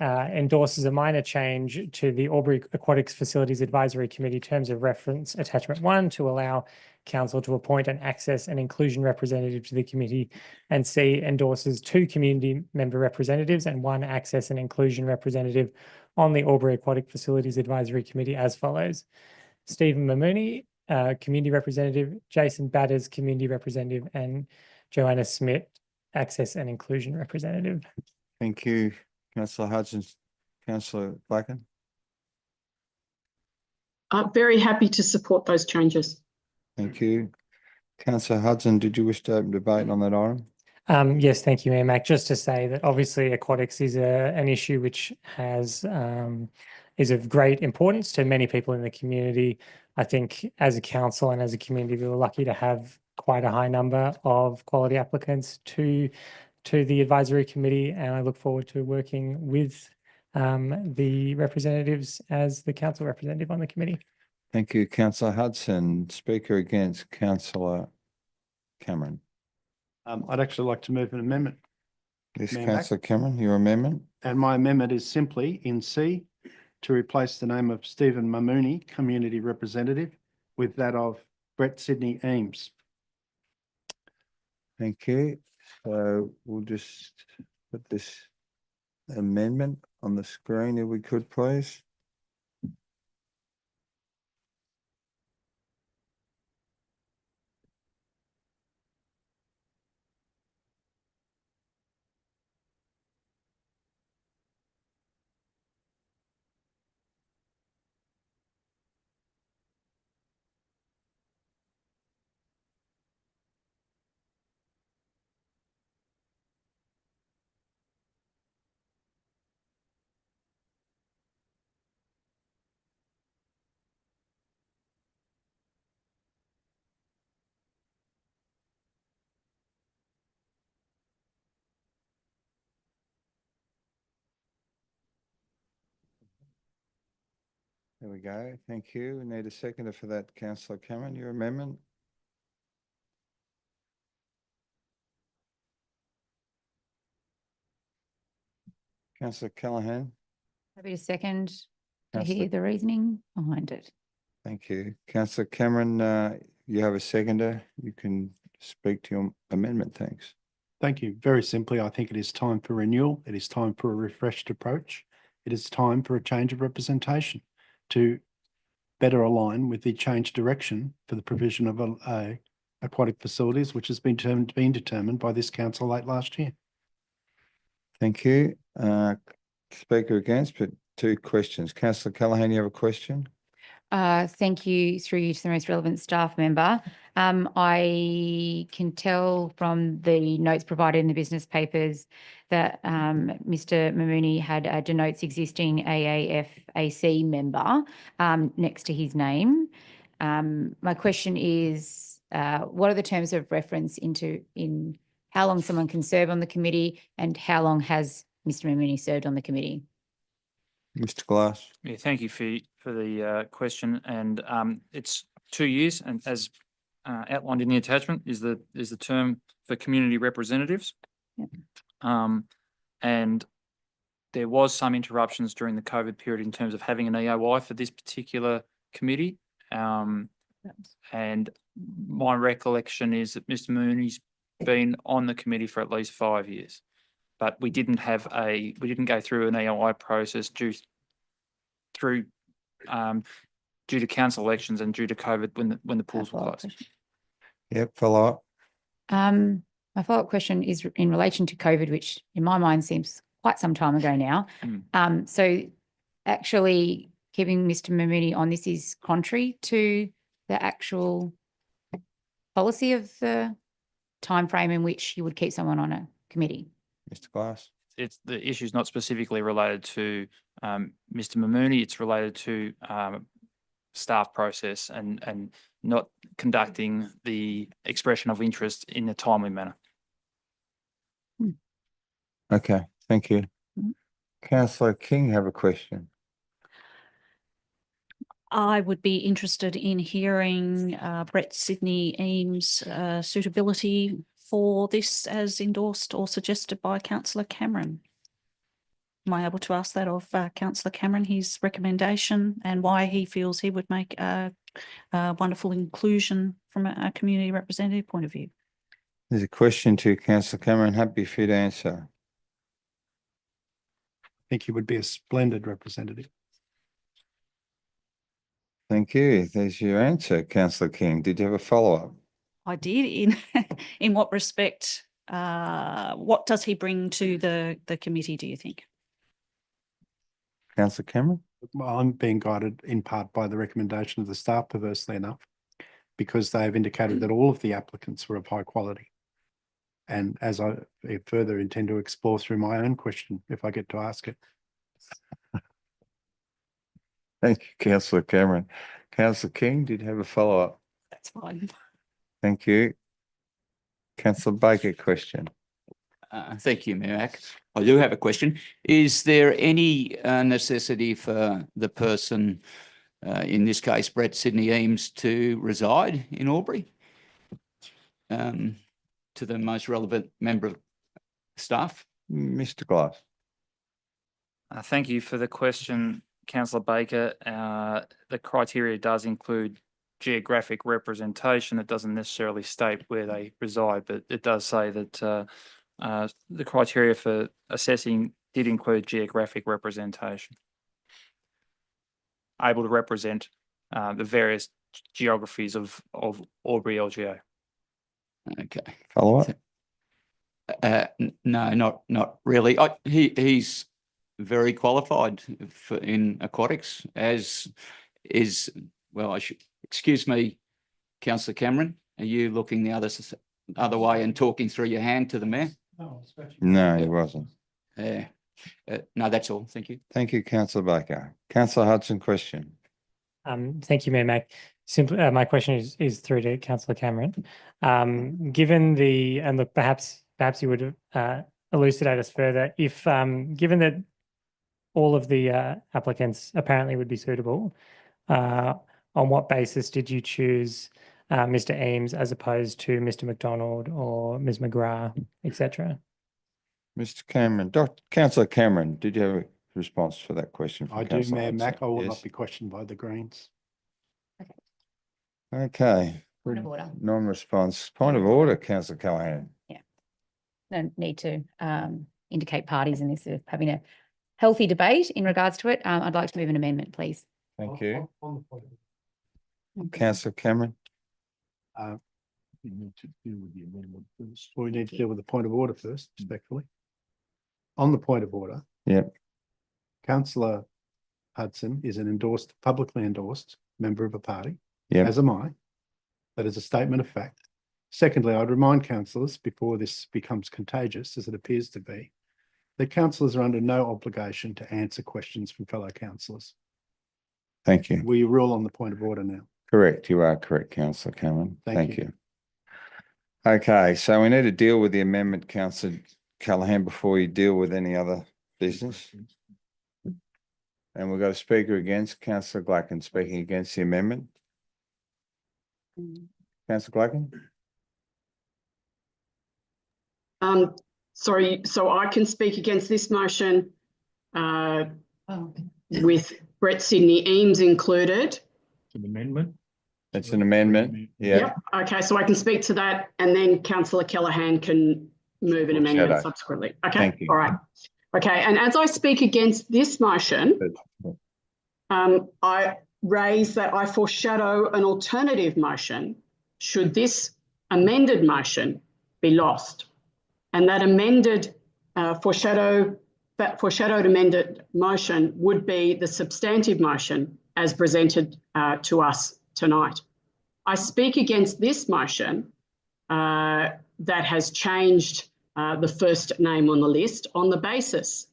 endorses a minor change to the Albury Aquatics Facilities Advisory Committee Terms of Reference Attachment 1 to allow Council to appoint an access and inclusion representative to the committee, and C, endorses 2 community member representatives and 1 access and inclusion representative on the Albury Aquatic Facilities Advisory Committee as follows: Stephen Mamooney, community representative; Jason Batters, community representative; and Joanna Smith, access and inclusion representative. Thank you, Councillor Hudson. Councillor Glacken. I'm very happy to support those changes. Thank you. Councillor Hudson, did you wish to open debate on that item? Yes, thank you, Mayor Mac. Just to say that obviously aquatics is an issue which has is of great importance to many people in the community. I think as a council and as a community, we were lucky to have quite a high number of quality applicants to the advisory committee, and I look forward to working with the representatives as the council representative on the committee. Thank you, Councillor Hudson. Speaker against, Councillor Cameron. I'd actually like to move an amendment. Yes, Mayor Mac. Councillor Cameron, your amendment? And my amendment is simply in C to replace the name of Stephen Mamooney, Community Representative, with that of Brett Sidney Eames. Thank you. So we'll just put this amendment on the screen if we could, please. There we go. Thank you. We need a seconder for that, Councillor Cameron, your amendment. Councillor Callaghan, Happy to second to Councillor- hear the reasoning behind it. thank you. Councillor Cameron, you have a seconder. You can speak to your amendment. Thanks. Thank you. Very simply, I think it is time for renewal. It is time for a refreshed approach. It is time for a change of representation to better align with the changed direction for the provision of aquatic facilities, which has been determined by this council late last year. Thank you. Speaker against, but two questions. Councillor Callaghan, you have a question? Thank you, through you to the most relevant staff member. I can tell from the notes provided in the business papers that Mr. Mamooney had denotes existing AAFAC member next to his name. My question is, what are the terms of reference in how long someone can serve on the committee, and how long has Mr. Mamooney served on the committee? Mr. Glass. Yeah, thank you for the question, and it's 2 years, and as outlined in the attachment is the term for community representatives. And there was some interruptions during the COVID period in terms of having an EOI for this particular committee. And my recollection is that Mr. Mooney's been on the committee for at least 5 years, but we didn't go through an EOI process due to council elections and due to COVID when the pools were closed. Yep, follow up. My follow-up question is in relation to COVID, which in my mind seems quite some time ago now. So actually keeping Mr. Mamooney on this is contrary to the actual policy of the timeframe in which you would keep someone on a committee. Mr. Glass. It's the issue is not specifically related to Mr. Mamooney. It's related to staff process and not conducting the expression of interest in a timely manner. Okay, thank you. Councillor King, have a question. I would be interested in hearing Brett Sidney Eames' suitability for this as endorsed or suggested by Councillor Cameron. Am I able to ask that of Councillor Cameron, his recommendation and why he feels he would make a wonderful inclusion from a community representative point of view? There's a question to Councillor Cameron. Happy for you to answer. I think he would be a splendid representative. Thank you. There's your answer, Councillor King. Did you have a follow-up? I did. In what respect? What does he bring to the committee, do you think? Councillor Cameron? Well, I'm being guided in part by the recommendation of the staff, perversely enough. because they have indicated that all of the applicants were of high quality. And as I further intend to explore through my own question, if I get to ask it. Thank you, councillor Cameron. Councillor King, did you have a follow-up? That's fine. Thank you. Councillor Baker, question. Thank you, Mayor Mack. I do have a question. Is there any necessity for the person, in this case, Brett Sidney Eames, to reside in Albury? To the most relevant member of staff? Mr. Glass. Thank you for the question, councillor Baker. The criteria does include geographic representation. It doesn't necessarily state where they reside, but it does say that the criteria for assessing did include geographic representation. Able to represent the various geographies of Albury LGA. Okay. Follow-up? No, not really. He's very qualified in aquatics, as is, well, excuse me, councillor Cameron, are you looking the other way and talking through your hand to the mayor? No, he wasn't. Yeah. No, that's all. Thank you. Thank you, councillor Baker. Councillor Hudson, question. Thank you, Mayor Mack. Simply, my question is through to councillor Cameron. Given the, and look, perhaps you would elucidate us further, if given that all of the applicants apparently would be suitable, on what basis did you choose Mr. Eames as opposed to Mr. McDonald or Ms. McGrath, etc.? Mr. Cameron, councillor Cameron, did you have a response for that question? I do, Mayor Mack. I will not be questioned by the Greens. Okay. Point of order. Non-response. Point of order, councillor Callahan. No need to indicate parties in this, having a healthy debate in regards to it. I'd like to move an amendment, please. Thank you. Councillor Cameron. We need to deal with the amendment first. We need to deal with the point of order first, respectfully. On the point of order. Yep. Councillor Hudson is an publicly endorsed member of a party. Yep. As am I. That is a statement of fact. Secondly, I'd remind councillors, before this becomes contagious, as it appears to be, that councillors are under no obligation to answer questions from fellow councillors. Thank you. We rule on the point of order now. Correct. You are correct, councillor Cameron. Thank you. Okay, so we need to deal with the amendment, councillor Callahan, before you deal with any other business. And we've got a speaker against, councillor Glacken, speaking against the amendment. Councillor Glacken? Sorry, so I can speak against this motion with Brett Sidney Eames included. An amendment? It's an amendment, yeah. Yep. Okay, so I can speak to that and then councillor Callahan can move an amendment subsequently. Okay, Thank you. all right. Okay, and as I speak against this motion, I raise that I foreshadow an alternative motion should this amended motion be lost. And that foreshadowed amended motion would be the substantive motion as presented to us tonight. I speak against this motion that has changed the first name on the list on the basis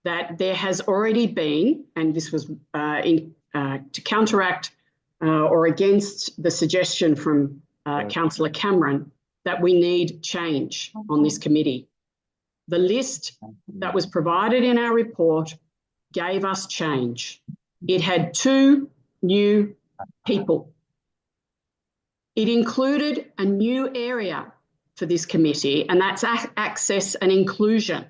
that there has already been, and this was to counteract or against the suggestion from councillor Cameron, that we need change on this committee. The list that was provided in our report gave us change. It had 2 new people. It included a new area for this committee, and that's access and inclusion.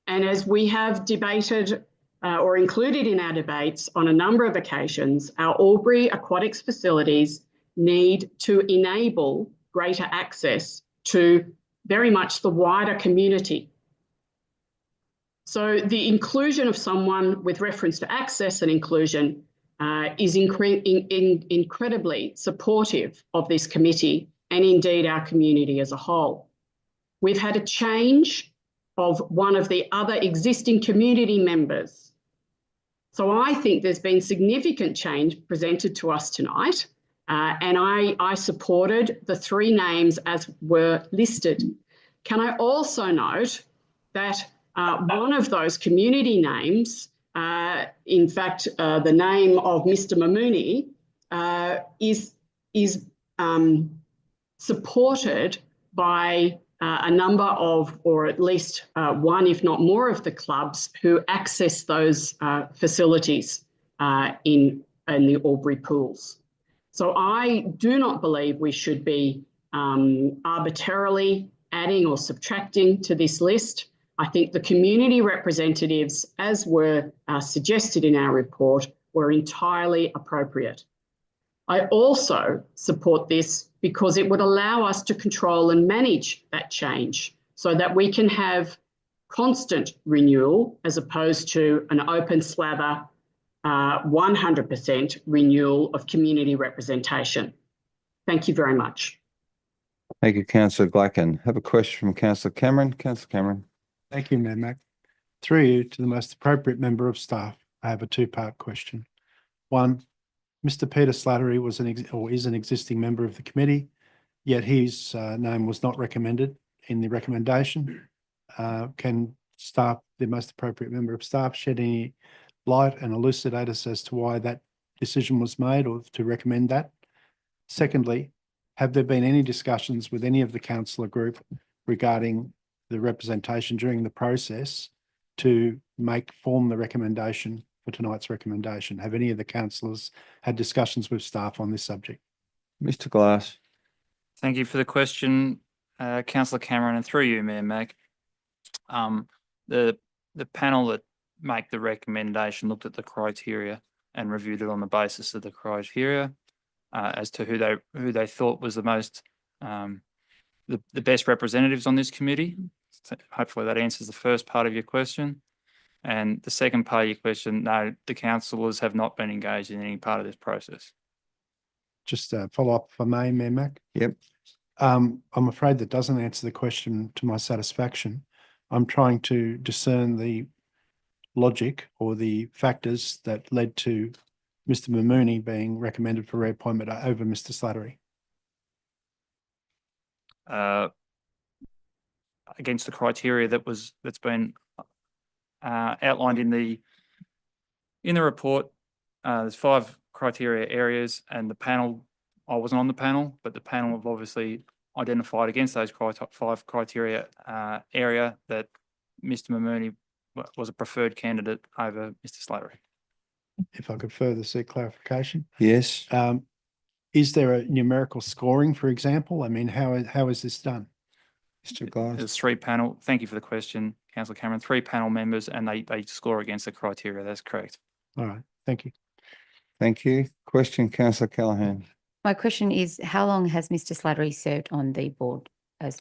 And as we have debated or included in our debates on a number of occasions, our Albury Aquatics facilities need to enable greater access to very much the wider community. So the inclusion of someone with reference to access and inclusion is incredibly supportive of this committee and indeed our community as a whole. We've had a change of one of the other existing community members. So I think there's been significant change presented to us tonight and I supported the 3 names as were listed. Can I also note that one of those community names, in fact, the name of Mr. Mamuni, is supported by a number of, or at least one, if not more, of the clubs who access those facilities in the Albury pools. So I do not believe we should be arbitrarily adding or subtracting to this list. I think the community representatives, as were suggested in our report, were entirely appropriate. I also support this because it would allow us to control and manage that change so that we can have constant renewal as opposed to an open slather 100% renewal of community representation. Thank you very much. Thank you, Councillor Glacken. Have a question from Councillor Cameron. Councillor Cameron. Thank you, Mayor Mac. Through you to the most appropriate member of staff, I have a 2-part question. 1, Mr. Peter Slattery was is an existing member of the committee, yet his name was not recommended in the recommendation. Can staff, the most appropriate member of staff, shed any light and elucidate us as to why that decision was made or to recommend that? Secondly, have there been any discussions with any of the councillor group regarding the representation during the process to form the recommendation for tonight's recommendation? Have any of the councillors had discussions with staff on this subject? Mr. Glass. Thank you for the question, Councillor Cameron, and through you, Mayor Mac. The panel that make the recommendation looked at the criteria and reviewed it on the basis of the criteria as to who they thought was the most the best representatives on this committee. So hopefully that answers the first part of your question. And the second part of your question, no, the councillors have not been engaged in any part of this process. Just a follow-up if I may, Mayor Mac. Yep. I'm afraid that doesn't answer the question to my satisfaction. I'm trying to discern the logic or the factors that led to Mr. Mamuni being recommended for reappointment over Mr. Slattery. Against the criteria that's been outlined in the report. There's 5 criteria areas, and the panel, I wasn't on the panel, but the panel have obviously identified against those 5 criteria area that Mr. Mamuni was a preferred candidate over Mr. Slattery. If I could further seek clarification. Yes. Is there a numerical scoring, for example? I mean, how is this done? Mr. Glass. There's 3 panel. Thank you for the question, Councillor Cameron. 3 panel members, and they score against the criteria. That's correct. All right. Thank you. Thank you. Question, Councillor Callaghan. My question is, how long has Mr. Slattery served on the board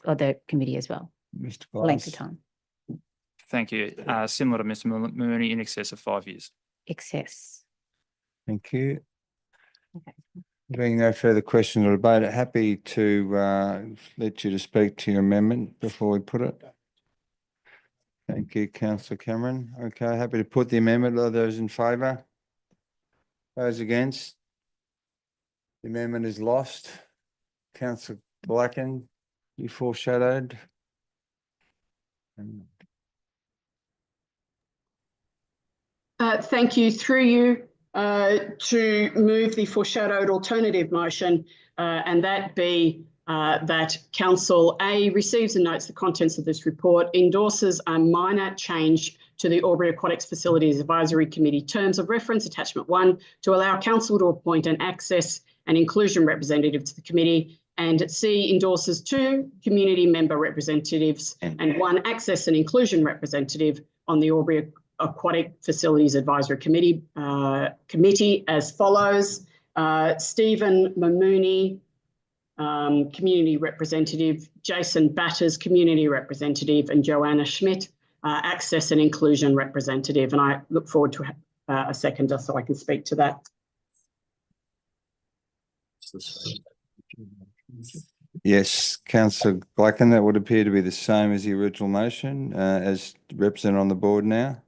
or the committee as well? Mr. Glass. Length of time? Thank you. Similar to Mr. Mamuni, in excess of 5 years. Excess. Thank you. Okay. Being no further questions or debate, happy to let you to speak to your amendment before we put it. Thank you, Councillor Cameron. Okay, happy to put the amendment. Are those in favour? Those against? The amendment is lost. Councillor Glacken, you foreshadowed. Thank you. Through you to move the foreshadowed alternative motion, and that be that Council A receives and notes the contents of this report, endorses a minor change to the Albury Aquatics Facilities Advisory Committee terms of reference, attachment 1, to allow Council to appoint an access and inclusion representative to the committee, and C endorses 2 community member representatives and 1 access and inclusion representative on the Albury Aquatic Facilities Advisory Committee as follows: Stephen Mamuni, community representative; Jason Batters, community representative; and Joanna Schmidt, access and inclusion representative. And I look forward to a seconder so I can speak to that. Yes, Councillor Glacken, that would appear to be the same as the original motion as represented on the board now.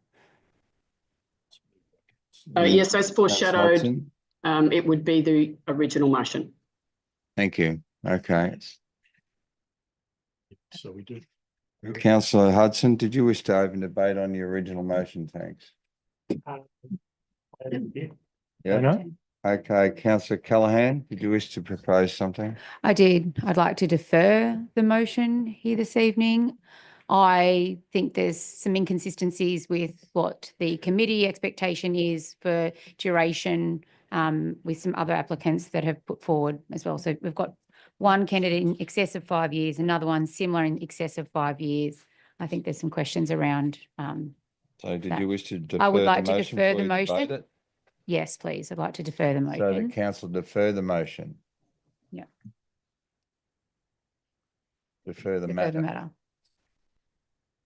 Yes, as foreshadowed. it would be the original motion. Thank you. Okay. So we do. Councillor Hudson, did you wish to open debate on the original motion? Thanks. Yeah. No. Okay, Councillor Callaghan, did you wish to propose something? I did. I'd like to defer the motion here this evening. I think there's some inconsistencies with what the committee expectation is for duration with some other applicants that have put forward as well. So we've got one candidate in excess of 5 years, another one similar in excess of 5 years. I think there's some questions around. So did that. you wish to defer I would the like to motion defer before the you debate motion. it? Yes, please. I'd like to defer the So the motion. council defer the motion. Yeah. Defer the Defer matter. the matter.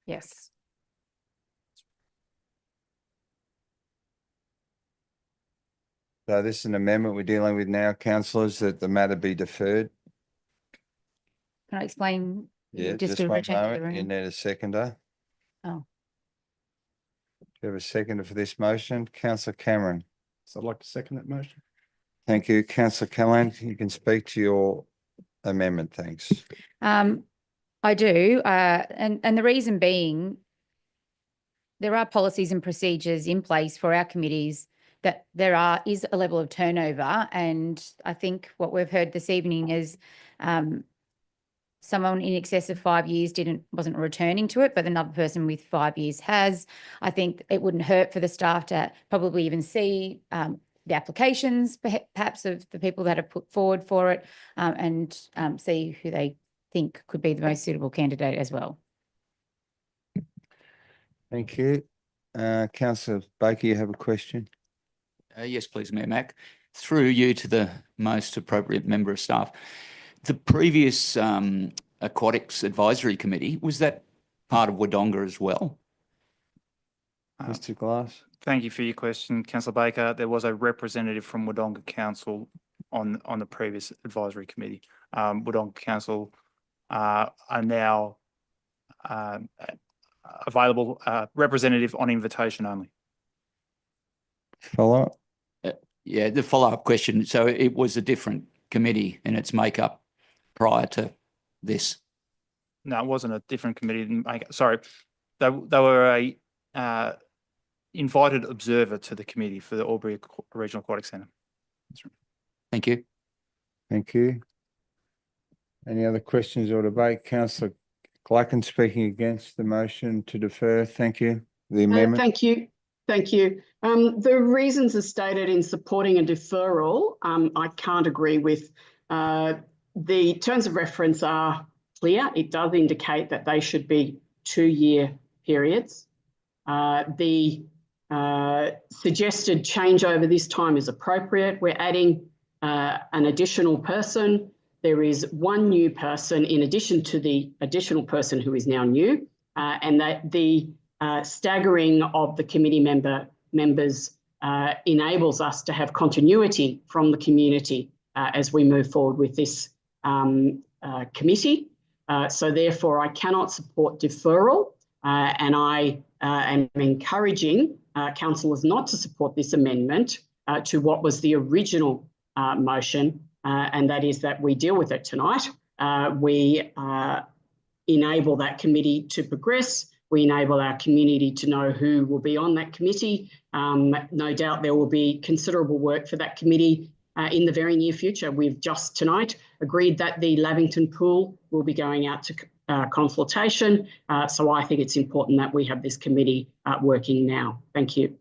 Yes. So this is an amendment we're dealing with now, councillors, that the matter be deferred. Can I explain? Yeah, Just just to one return to the moment. You room. need a seconder. Oh. Do you have a seconder for this motion? Councillor Cameron. So I'd like to second that motion. Thank you. Councillor Callaghan, you can speak to your amendment. Thanks. I do, and the reason being, there are policies and procedures in place for our committees that is a level of turnover, and I think what we've heard this evening is someone in excess of 5 years wasn't returning to it, but another person with 5 years has. I think it wouldn't hurt for the staff to probably even see the applications, perhaps of the people that have put forward for it, and see who they think could be the most suitable candidate as well. Thank you. Councillor Baker, you have a question? Yes, please, Mayor Mack. Through you to the most appropriate member of staff. The previous Aquatics Advisory Committee, was that part of Wodonga as well? Mr. Glass? Thank you for your question, Councillor Baker. There was a representative from Wodonga Council on the previous advisory committee. Wodonga Council are now available, representative on invitation only. Follow up? Yeah, the follow-up question. So it was a different committee in its makeup prior to this? No, it wasn't a different committee. Sorry, they were a invited observer to the committee for the Albury Regional Aquatic Centre. Thank you. Thank you. Any other questions or debate? Councillor Glacken speaking against the motion to defer. Thank you. The amendment. Thank you. Thank you. The reasons are stated in supporting a deferral. I can't agree with. The terms of reference are clear. It does indicate that they should be 2-year periods. The suggested changeover this time is appropriate. We're adding an additional person. There is one new person in addition to the additional person who is now new, and that the staggering of the committee members enables us to have continuity from the community as we move forward with this committee. So therefore, I cannot support deferral, and I am encouraging councillors not to support this amendment to what was the original motion, and that is that we deal with it tonight. We enable that committee to progress. We enable our community to know who will be on that committee. No doubt there will be considerable work for that committee in the very near future. We've just tonight agreed that the Lavington pool will be going out to consultation. So I think it's important that we have this committee working now. Thank you.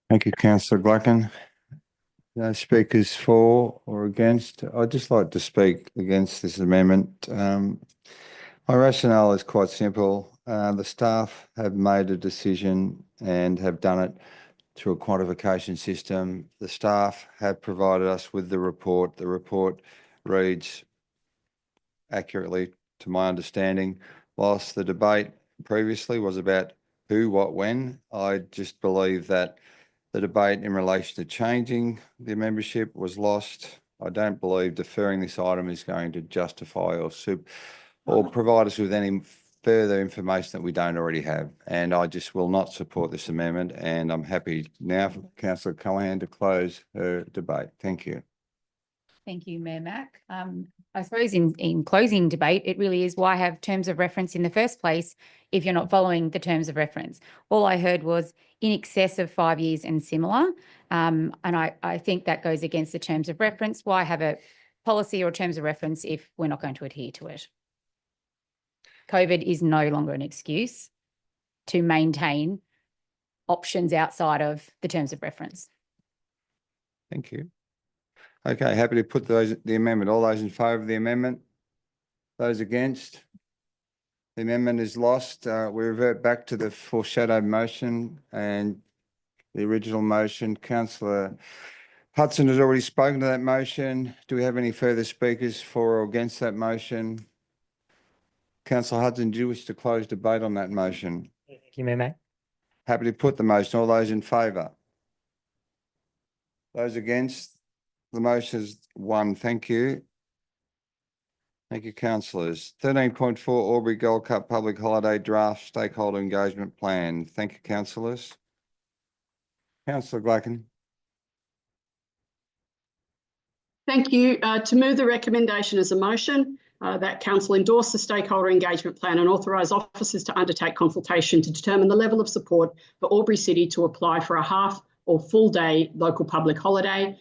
Thank you, Councillor Glacken. No speakers for or against. I'd just like to speak against this amendment. My rationale is quite simple. The staff have made a decision and have done it through a quantification system. The staff have provided us with the report. The report reads accurately to my understanding. Whilst the debate previously was about who, what, when, I just believe that the debate in relation to changing the membership was lost. I don't believe deferring this item is going to justify or provide us with any further information that we don't already have. And I just will not support this amendment, and I'm happy now for Councillor Callaghan to close her debate. Thank you. Thank you, Mayor Mack. I suppose in closing debate, it really is why have terms of reference in the first place if you're not following the terms of reference? All I heard was in excess of 5 years and similar. And I think that goes against the terms of reference. Why have a policy or terms of reference if we're not going to adhere to it? COVID is no longer an excuse to maintain options outside of the terms of reference. Thank you. Okay, happy to put the amendment. All those in favour of the amendment? Those against? The amendment is lost. We revert back to the foreshadowed motion and the original motion. Councillor Hudson has already spoken to that motion. Do we have any further speakers for or against that motion? Councillor Hudson, do you wish to close debate on that motion? Thank you, Mayor Mack. Happy to put the motion. All those in favour? Those against? The motion is 1. Thank you. Thank you, councillors. 13.4 Albury Gold Cup Public Holiday Draft Stakeholder Engagement Plan. Thank you, councillors. Councillor Glacken. Thank you. To move the recommendation as a motion, that council endorse the stakeholder engagement plan and authorise officers to undertake consultation to determine the level of support for Albury City to apply for a half or full day local public holiday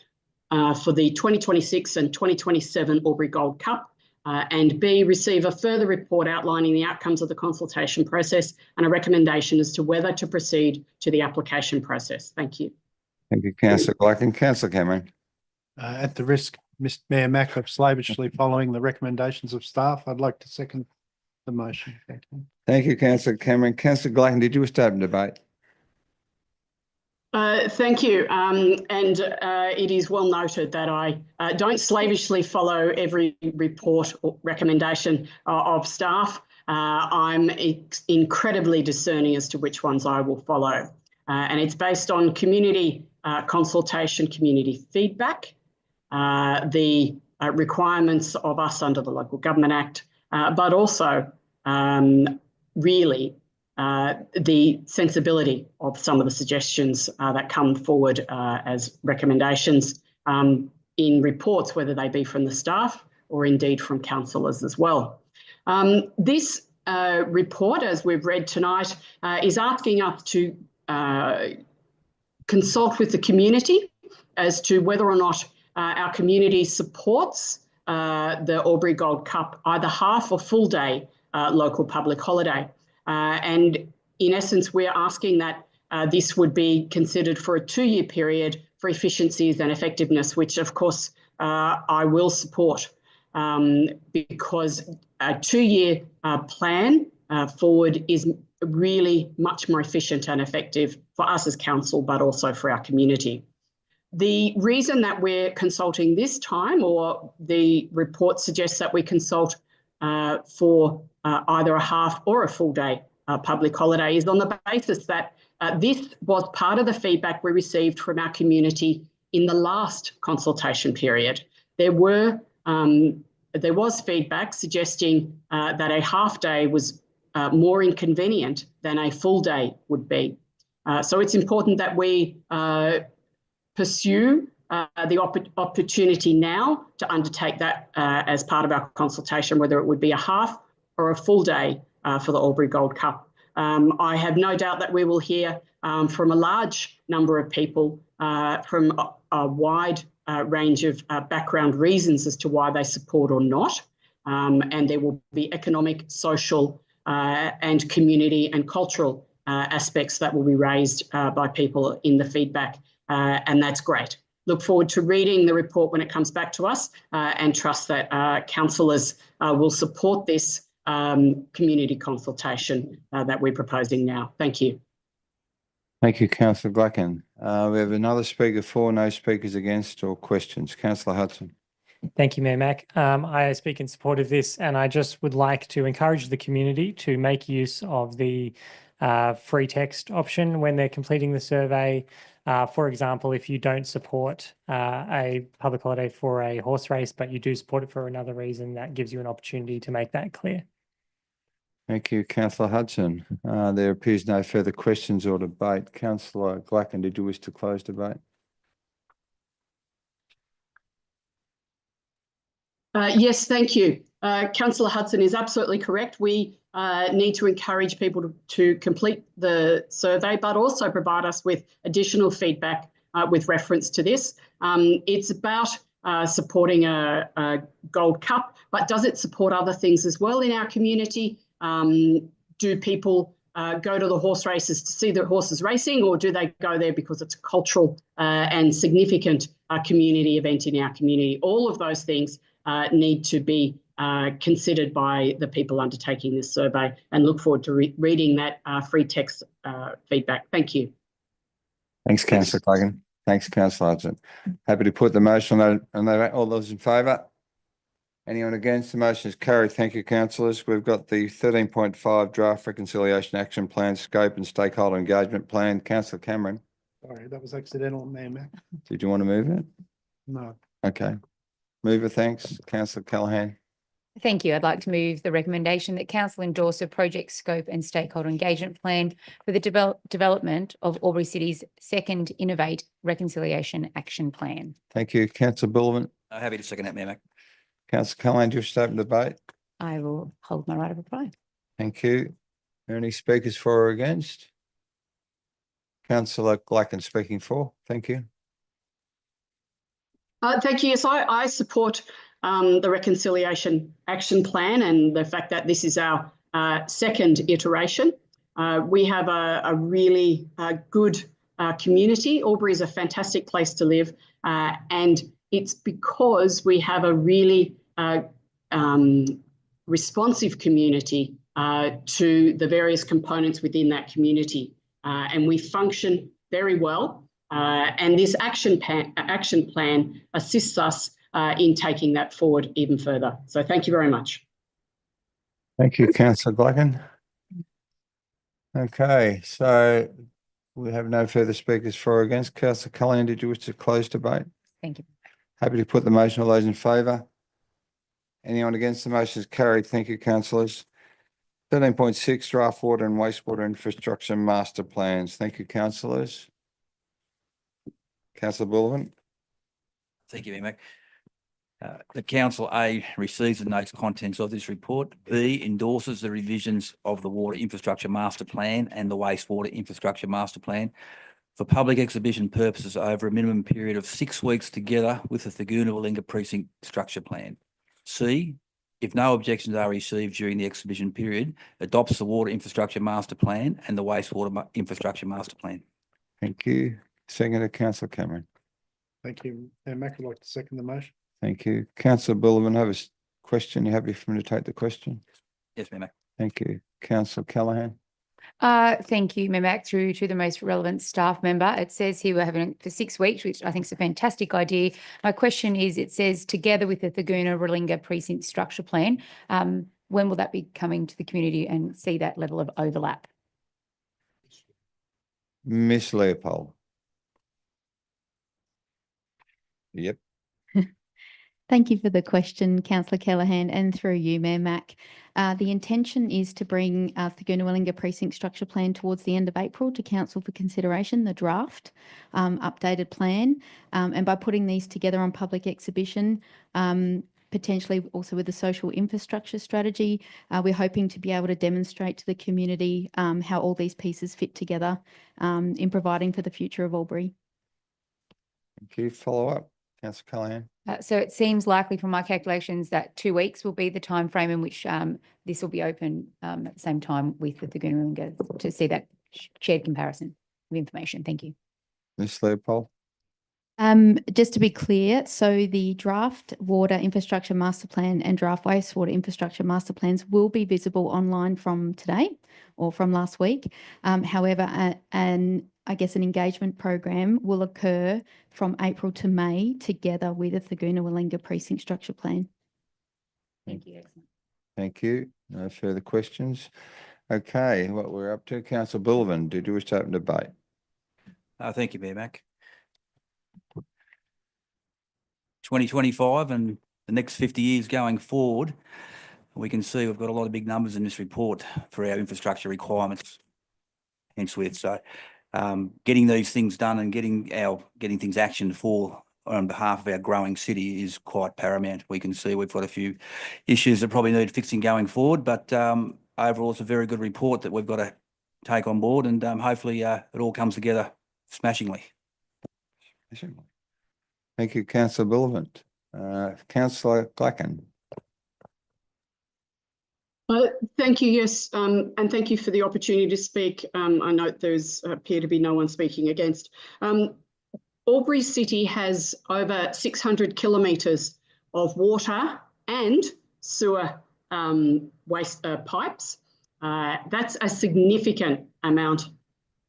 for the 2026 and 2027 Albury Gold Cup, and B, receive a further report outlining the outcomes of the consultation process and a recommendation as to whether to proceed to the application process. Thank you. Thank you, councillor Glacken. Councillor Cameron. At the risk, Mr. Mayor Mack, of slavishly following the recommendations of staff, I'd like to second the motion. Thank you. Thank you, councillor Cameron. Councillor Glacken, did you wish to open debate? Thank you. It is well noted that I don't slavishly follow every report or recommendation of staff. I'm incredibly discerning as to which ones I will follow. And it's based on community consultation, community feedback, the requirements of us under the Local Government Act, but also really the sensibility of some of the suggestions that come forward as recommendations in reports, whether they be from the staff or indeed from councillors as well. This report, as we've read tonight, is asking us to consult with the community as to whether or not our community supports the Albury Gold Cup, either half or full day local public holiday. And in essence, we're asking that this would be considered for a 2-year period for efficiencies and effectiveness, which of course I will support because a 2-year plan forward is really much more efficient and effective for us as council, but also for our community. The reason that we're consulting this time, or the report suggests that we consult for either a half or a full day public holiday, is on the basis that this was part of the feedback we received from our community in the last consultation period. There was feedback suggesting that a half day was more inconvenient than a full day would be. So it's important that we pursue the opportunity now to undertake that as part of our consultation, whether it would be a half or a full day for the Albury Gold Cup. I have no doubt that we will hear from a large number of people from a wide range of background reasons as to why they support or not. And there will be economic, social and community and cultural aspects that will be raised by people in the feedback. And that's great. Look forward to reading the report when it comes back to us and trust that councillors will support this community consultation that we're proposing now. Thank you. Thank you, councillor Glacken. We have another speaker for, no speakers against or questions. Councillor Hudson. Thank you, Mayor Mack. I speak in support of this, and I just would like to encourage the community to make use of the free text option when they're completing the survey. For example, if you don't support a public holiday for a horse race, but you do support it for another reason, that gives you an opportunity to make that clear. Thank you, councillor Hudson. There appears no further questions or debate. Councillor Glacken, did you wish to close debate? Yes, thank you. Councillor Hudson is absolutely correct. We need to encourage people to complete the survey, but also provide us with additional feedback with reference to this. It's about supporting a Gold Cup, but does it support other things as well in our community? Do people go to the horse races to see the horses racing, or do they go there because it's a cultural and significant community event in our community? All of those things need to be considered by the people undertaking this survey, and look forward to reading that free text feedback. Thank you. Thanks, councillor Glacken. Thanks, councillor Hudson. Happy to put the motion on that. All those in favour? Anyone against? The motion is carried. Thank you, councillors. We've got the 13.5 draft reconciliation action plan, scope and stakeholder engagement plan. Councillor Cameron, Sorry, that was accidental, Mayor Mac. did you want to move it? No. Okay. Mover, thanks. Councillor Callaghan. Thank you. I'd like to move the recommendation that council endorse a project scope and stakeholder engagement plan for the development of Albury City's second Innovate Reconciliation Action Plan. Thank you. Councillor Bullivant. Happy to second that, Mayor Mac. Councillor Callaghan, do you wish to open debate? I will hold my right of reply. Thank you. Are there any speakers for or against? Councillor Glacken speaking for. Thank you. Thank you. Yes, I support the Reconciliation Action Plan and the fact that this is our second iteration. We have a really good community. Albury is a fantastic place to live, and it's because we have a really responsive community to the various components within that community, and we function very well. And this action plan assists us in taking that forward even further. So thank you very much. Thank you, councillor Glacken. Okay, so we have no further speakers for or against. Councillor Callaghan, did you wish to close debate? Thank you. Happy to put the motion. All those in favour? Anyone against? The motion is carried. Thank you, councillors. 13.6 draft water and wastewater infrastructure master plans. Thank you, councillors. Councillor Bullivant. Thank you, Mayor Mac. The council A receives and notes contents of this report. B endorses the revisions of the water infrastructure master plan and the wastewater infrastructure master plan for public exhibition purposes over a minimum period of 6 weeks together with the Thurgoona-Willinga precinct structure plan. C, if no objections are received during the exhibition period, adopts the water infrastructure master plan and the wastewater infrastructure master plan. Thank you. Seconder, councillor Cameron. Thank you, Mayor Mac. I'd like to second the motion. Thank you. Councillor Bullivant, have a question. You happy for me to take the question? Yes, Mayor Mac. Thank you. Councillor Callaghan. Thank you, Mayor Mac, through to the most relevant staff member. It says here we're having it for 6 weeks, which I think is a fantastic idea. My question is, it says together with the Thurgoona-Willinga precinct structure plan, when will that be coming to the community and see that level of overlap? Miss Leopold. Yep. Thank you for the question, Councillor Callaghan, and through you, Mayor Mac. The intention is to bring the Thurgoona-Willinga precinct structure plan towards the end of April to council for consideration, the draft updated plan. And by putting these together on public exhibition, potentially also with the social infrastructure strategy, we're hoping to be able to demonstrate to the community how all these pieces fit together in providing for the future of Albury. Thank you. Follow up, councillor Callaghan. So it seems likely from my calculations that 2 weeks will be the time frame in which this will be open at the same time with the Thurgoona-Willinga to see that shared comparison of information. Thank you. Miss Leopold. Just to be clear, so the draft water infrastructure master plan and draft wastewater infrastructure master plans will be visible online from today or from last week. However, I guess an engagement program will occur from April to May together with the Thurgoona-Willinga precinct structure plan. Thank you. Excellent. Thank you. No further questions. Okay, what we're up to, councillor Bullivant, did you wish to open debate? Thank you, Mayor Mac. 2025 and the next 50 years going forward, We can see we've got a lot of big numbers in this report for our infrastructure requirements. Henceforth, so getting these things done and getting things actioned for on behalf of our growing city is quite paramount. We can see we've got a few issues that probably need fixing going forward, but overall it's a very good report that we've got to take on board, and hopefully it all comes together smashingly. Thank you, Councillor Bullivant. Councillor Glacken. Thank you, yes, and thank you for the opportunity to speak. I note there's appear to be no one speaking against. Albury City has over 600 kilometres of water and sewer waste pipes. That's a significant amount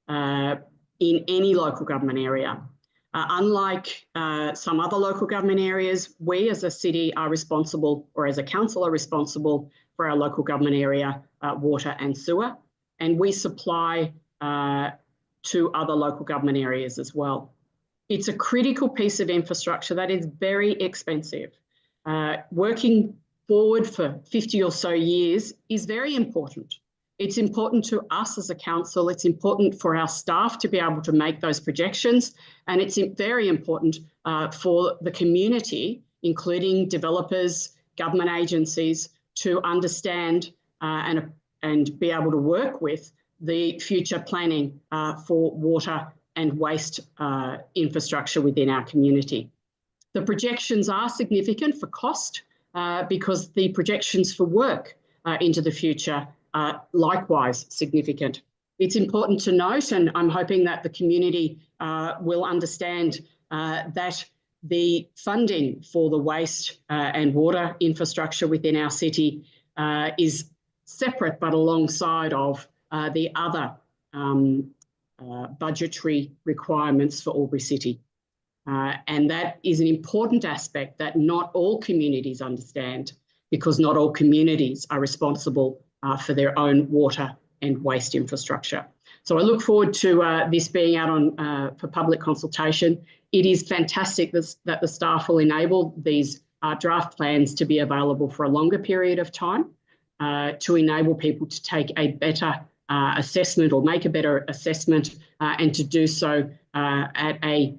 in any local government area. Unlike some other local government areas, we as a city are responsible, or as a council are responsible for our local government area water and sewer, and we supply to other local government areas as well. It's a critical piece of infrastructure that is very expensive. Working forward for 50 or so years is very important. It's important to us as a council, it's important for our staff to be able to make those projections, and it's very important for the community, including developers, government agencies, to understand and be able to work with the future planning for water and waste infrastructure within our community. The projections are significant for cost because the projections for work into the future are likewise significant. It's important to note, and I'm hoping that the community will understand that the funding for the waste and water infrastructure within our city is separate but alongside of the other budgetary requirements for Albury City. And that is an important aspect that not all communities understand, because not all communities are responsible for their own water and waste infrastructure. So I look forward to this being out on for public consultation. It is fantastic that the staff will enable these draft plans to be available for a longer period of time to enable people to take a better assessment or make a better assessment and to do so at a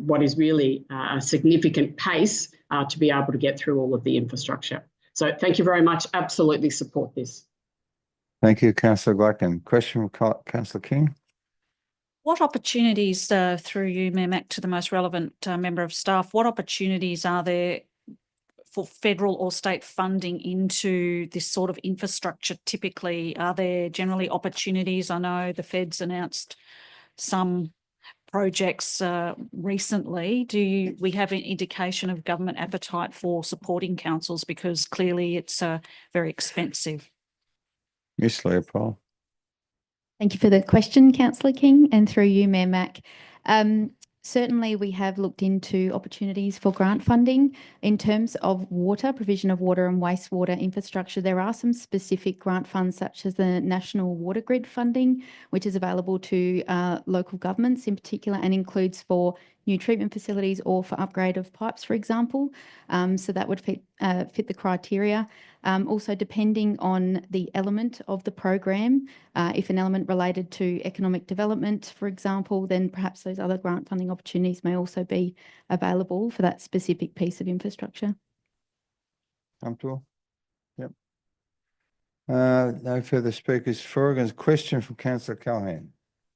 what is really a significant pace to be able to get through all of the infrastructure. So thank you very much. Absolutely support this. Thank you, Councillor Glacken. Question from Councillor King. What opportunities, through you, Mayor Mac, to the most relevant member of staff, what opportunities are there for federal or state funding into this sort of infrastructure typically? Are there generally opportunities? I know the Feds announced some projects recently. Do we have an indication of government appetite for supporting councils? Because clearly it's very expensive. Ms. Leopold. Thank you for the question, Councillor King, and through you, Mayor Mac. Certainly, we have looked into opportunities for grant funding. In terms of water, provision of water and wastewater infrastructure, there are some specific grant funds such as the National Water Grid funding, which is available to local governments in particular and includes for new treatment facilities or for upgrade of pipes, for example. So that would fit the criteria. Also, depending on the element of the program, if an element related to economic development, for example, then perhaps those other grant funding opportunities may also be available for that specific piece of infrastructure. Comfortable? Yep. No further speakers. Forgan's question from Councillor Callaghan.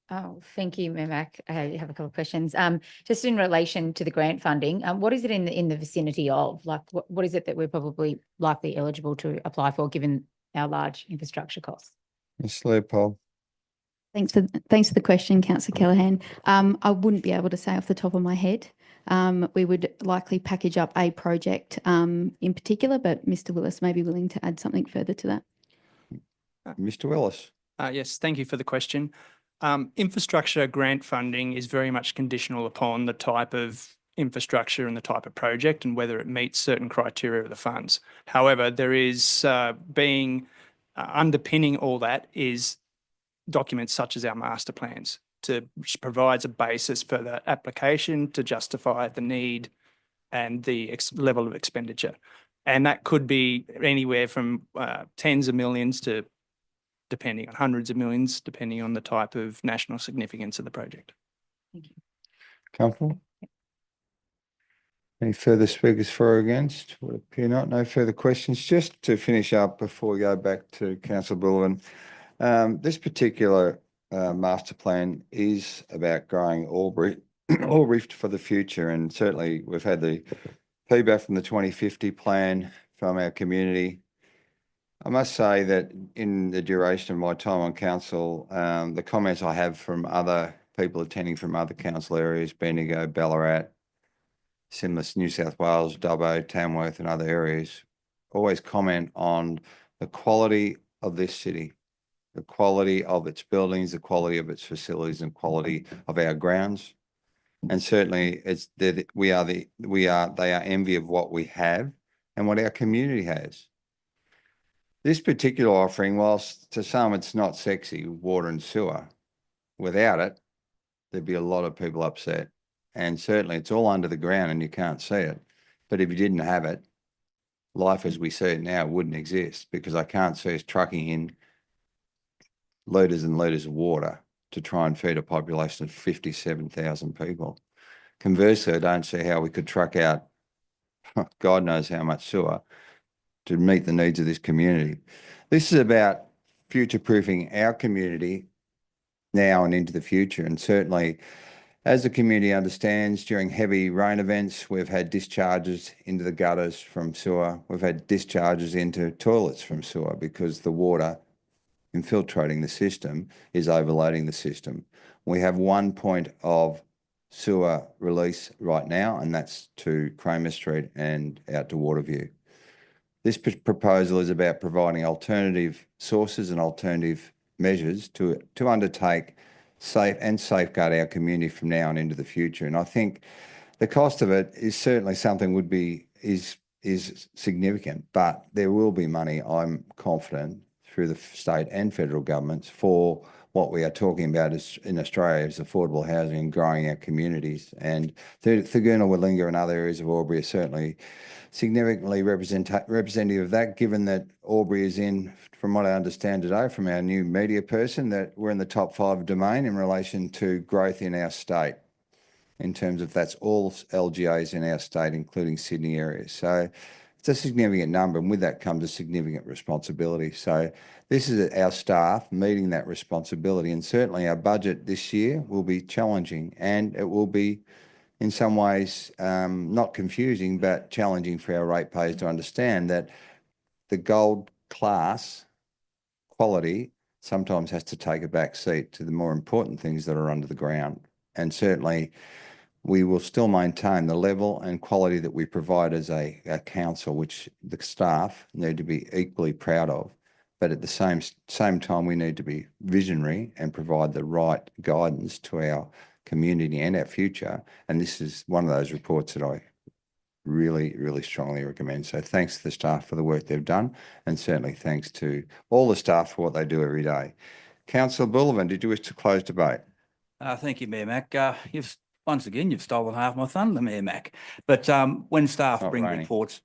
Oh, thank you, Mayor Mac. I have a couple of questions. Just in relation to the grant funding, what is it in the vicinity of? Like, what is it that we're probably likely eligible to apply for, given our large infrastructure costs? Ms. Leopold. Thanks for the question, Councillor Callaghan. I wouldn't be able to say off the top of my head. We would likely package up a project in particular, but Mr. Willis may be willing to add something further to that. Mr. Willis. Yes, thank you for the question. Infrastructure grant funding is very much conditional upon the type of infrastructure and the type of project and whether it meets certain criteria of the funds. However, there is underpinning all that is documents such as our master plans, which provides a basis for the application to justify the need and the level of expenditure. And that could be anywhere from tens of millions to depending on hundreds of millions, depending on the type of national significance of the project. Comfortable? Any further speakers for or against? Would appear not. No further questions. Just to finish up before we go back to Councillor Bullivant, this particular master plan is about growing Albury for the future, and certainly we've had the feedback from the 2050 plan from our community. I must say that in the duration of my time on council, the comments I have from other people attending from other council areas, Bendigo, Ballarat, similar to New South Wales, Dubbo, Tamworth and other areas, always comment on the quality of this city, the quality of its buildings, the quality of its facilities and quality of our grounds. And certainly they are envy of what we have and what our community has. This particular offering, whilst to some it's not sexy, water and sewer, without it, there'd be a lot of people upset. And certainly it's all under the ground and you can't see it. But if you didn't have it, life as we see it now wouldn't exist, because I can't see us trucking in litres and litres of water to try and feed a population of 57,000 people. Conversely, I don't see how we could truck out God knows how much sewer to meet the needs of this community. This is about future-proofing our community now and into the future. And certainly, as the community understands, during heavy rain events, we've had discharges into the gutters from sewer. We've had discharges into toilets from sewer because the water infiltrating the system is overloading the system. We have 1 point of sewer release right now, and that's to Kramer Street and out to Waterview. This proposal is about providing alternative sources and alternative measures to undertake safeguard our community from now and into the future. And I think the cost of it is certainly something is significant, but there will be money, I'm confident, through the state and federal governments for what we are talking about in Australia is affordable housing and growing our communities. And Thurgoona, Willinga and other areas of Albury are certainly significantly representative of that, given that Albury is in, from what I understand today from our new media person, that we're in the top 5 domain in relation to growth in our state, in terms of that's all LGAs in our state, including Sydney area. So it's a significant number, and with that comes a significant responsibility. So this is our staff meeting that responsibility, and certainly our budget this year will be challenging, and it will be in some ways not confusing, but challenging for our ratepayers to understand that the gold class quality sometimes has to take a back seat to the more important things that are under the ground. And certainly we will still maintain the level and quality that we provide as a council, which the staff need to be equally proud of. But at the same time, we need to be visionary and provide the right guidance to our community and our future. And this is one of those reports that I really, really strongly recommend. So thanks to the staff for the work they've done, and certainly thanks to all the staff for what they do every day. Councillor Bullivant, did you wish to close debate? Thank you, Mayor Mack. Once again, you've stolen half my thunder, Mayor Mack. But when staff Not bring raining. reports,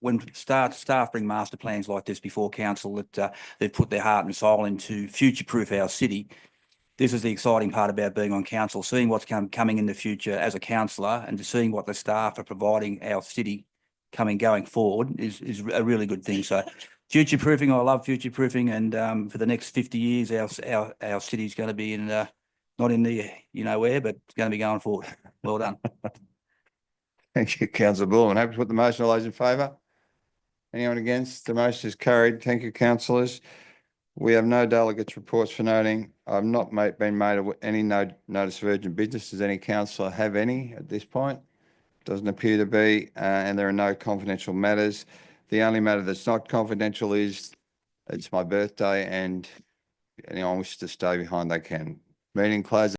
when staff bring master plans like this before council, that they've put their heart and soul into future-proof our city. This is the exciting part about being on council, seeing what's coming in the future as a councillor, and to seeing what the staff are providing our city going forward is a really good thing. So future-proofing, I love future-proofing, and for the next 50 years, our city's going to be in not in the where, but it's going to be going forward. Well done. Thank you, Councillor Bullivant. Happy to put the motion. All those in favour? Anyone against? The motion is carried. Thank you, councillors. We have no delegates' reports for noting. I've not been made any notice of urgent business. Does any councillor have any at this point? Doesn't appear to be, and there are no confidential matters. The only matter that's not confidential is it's my birthday, and anyone wishes to stay behind, they can. Meeting closed.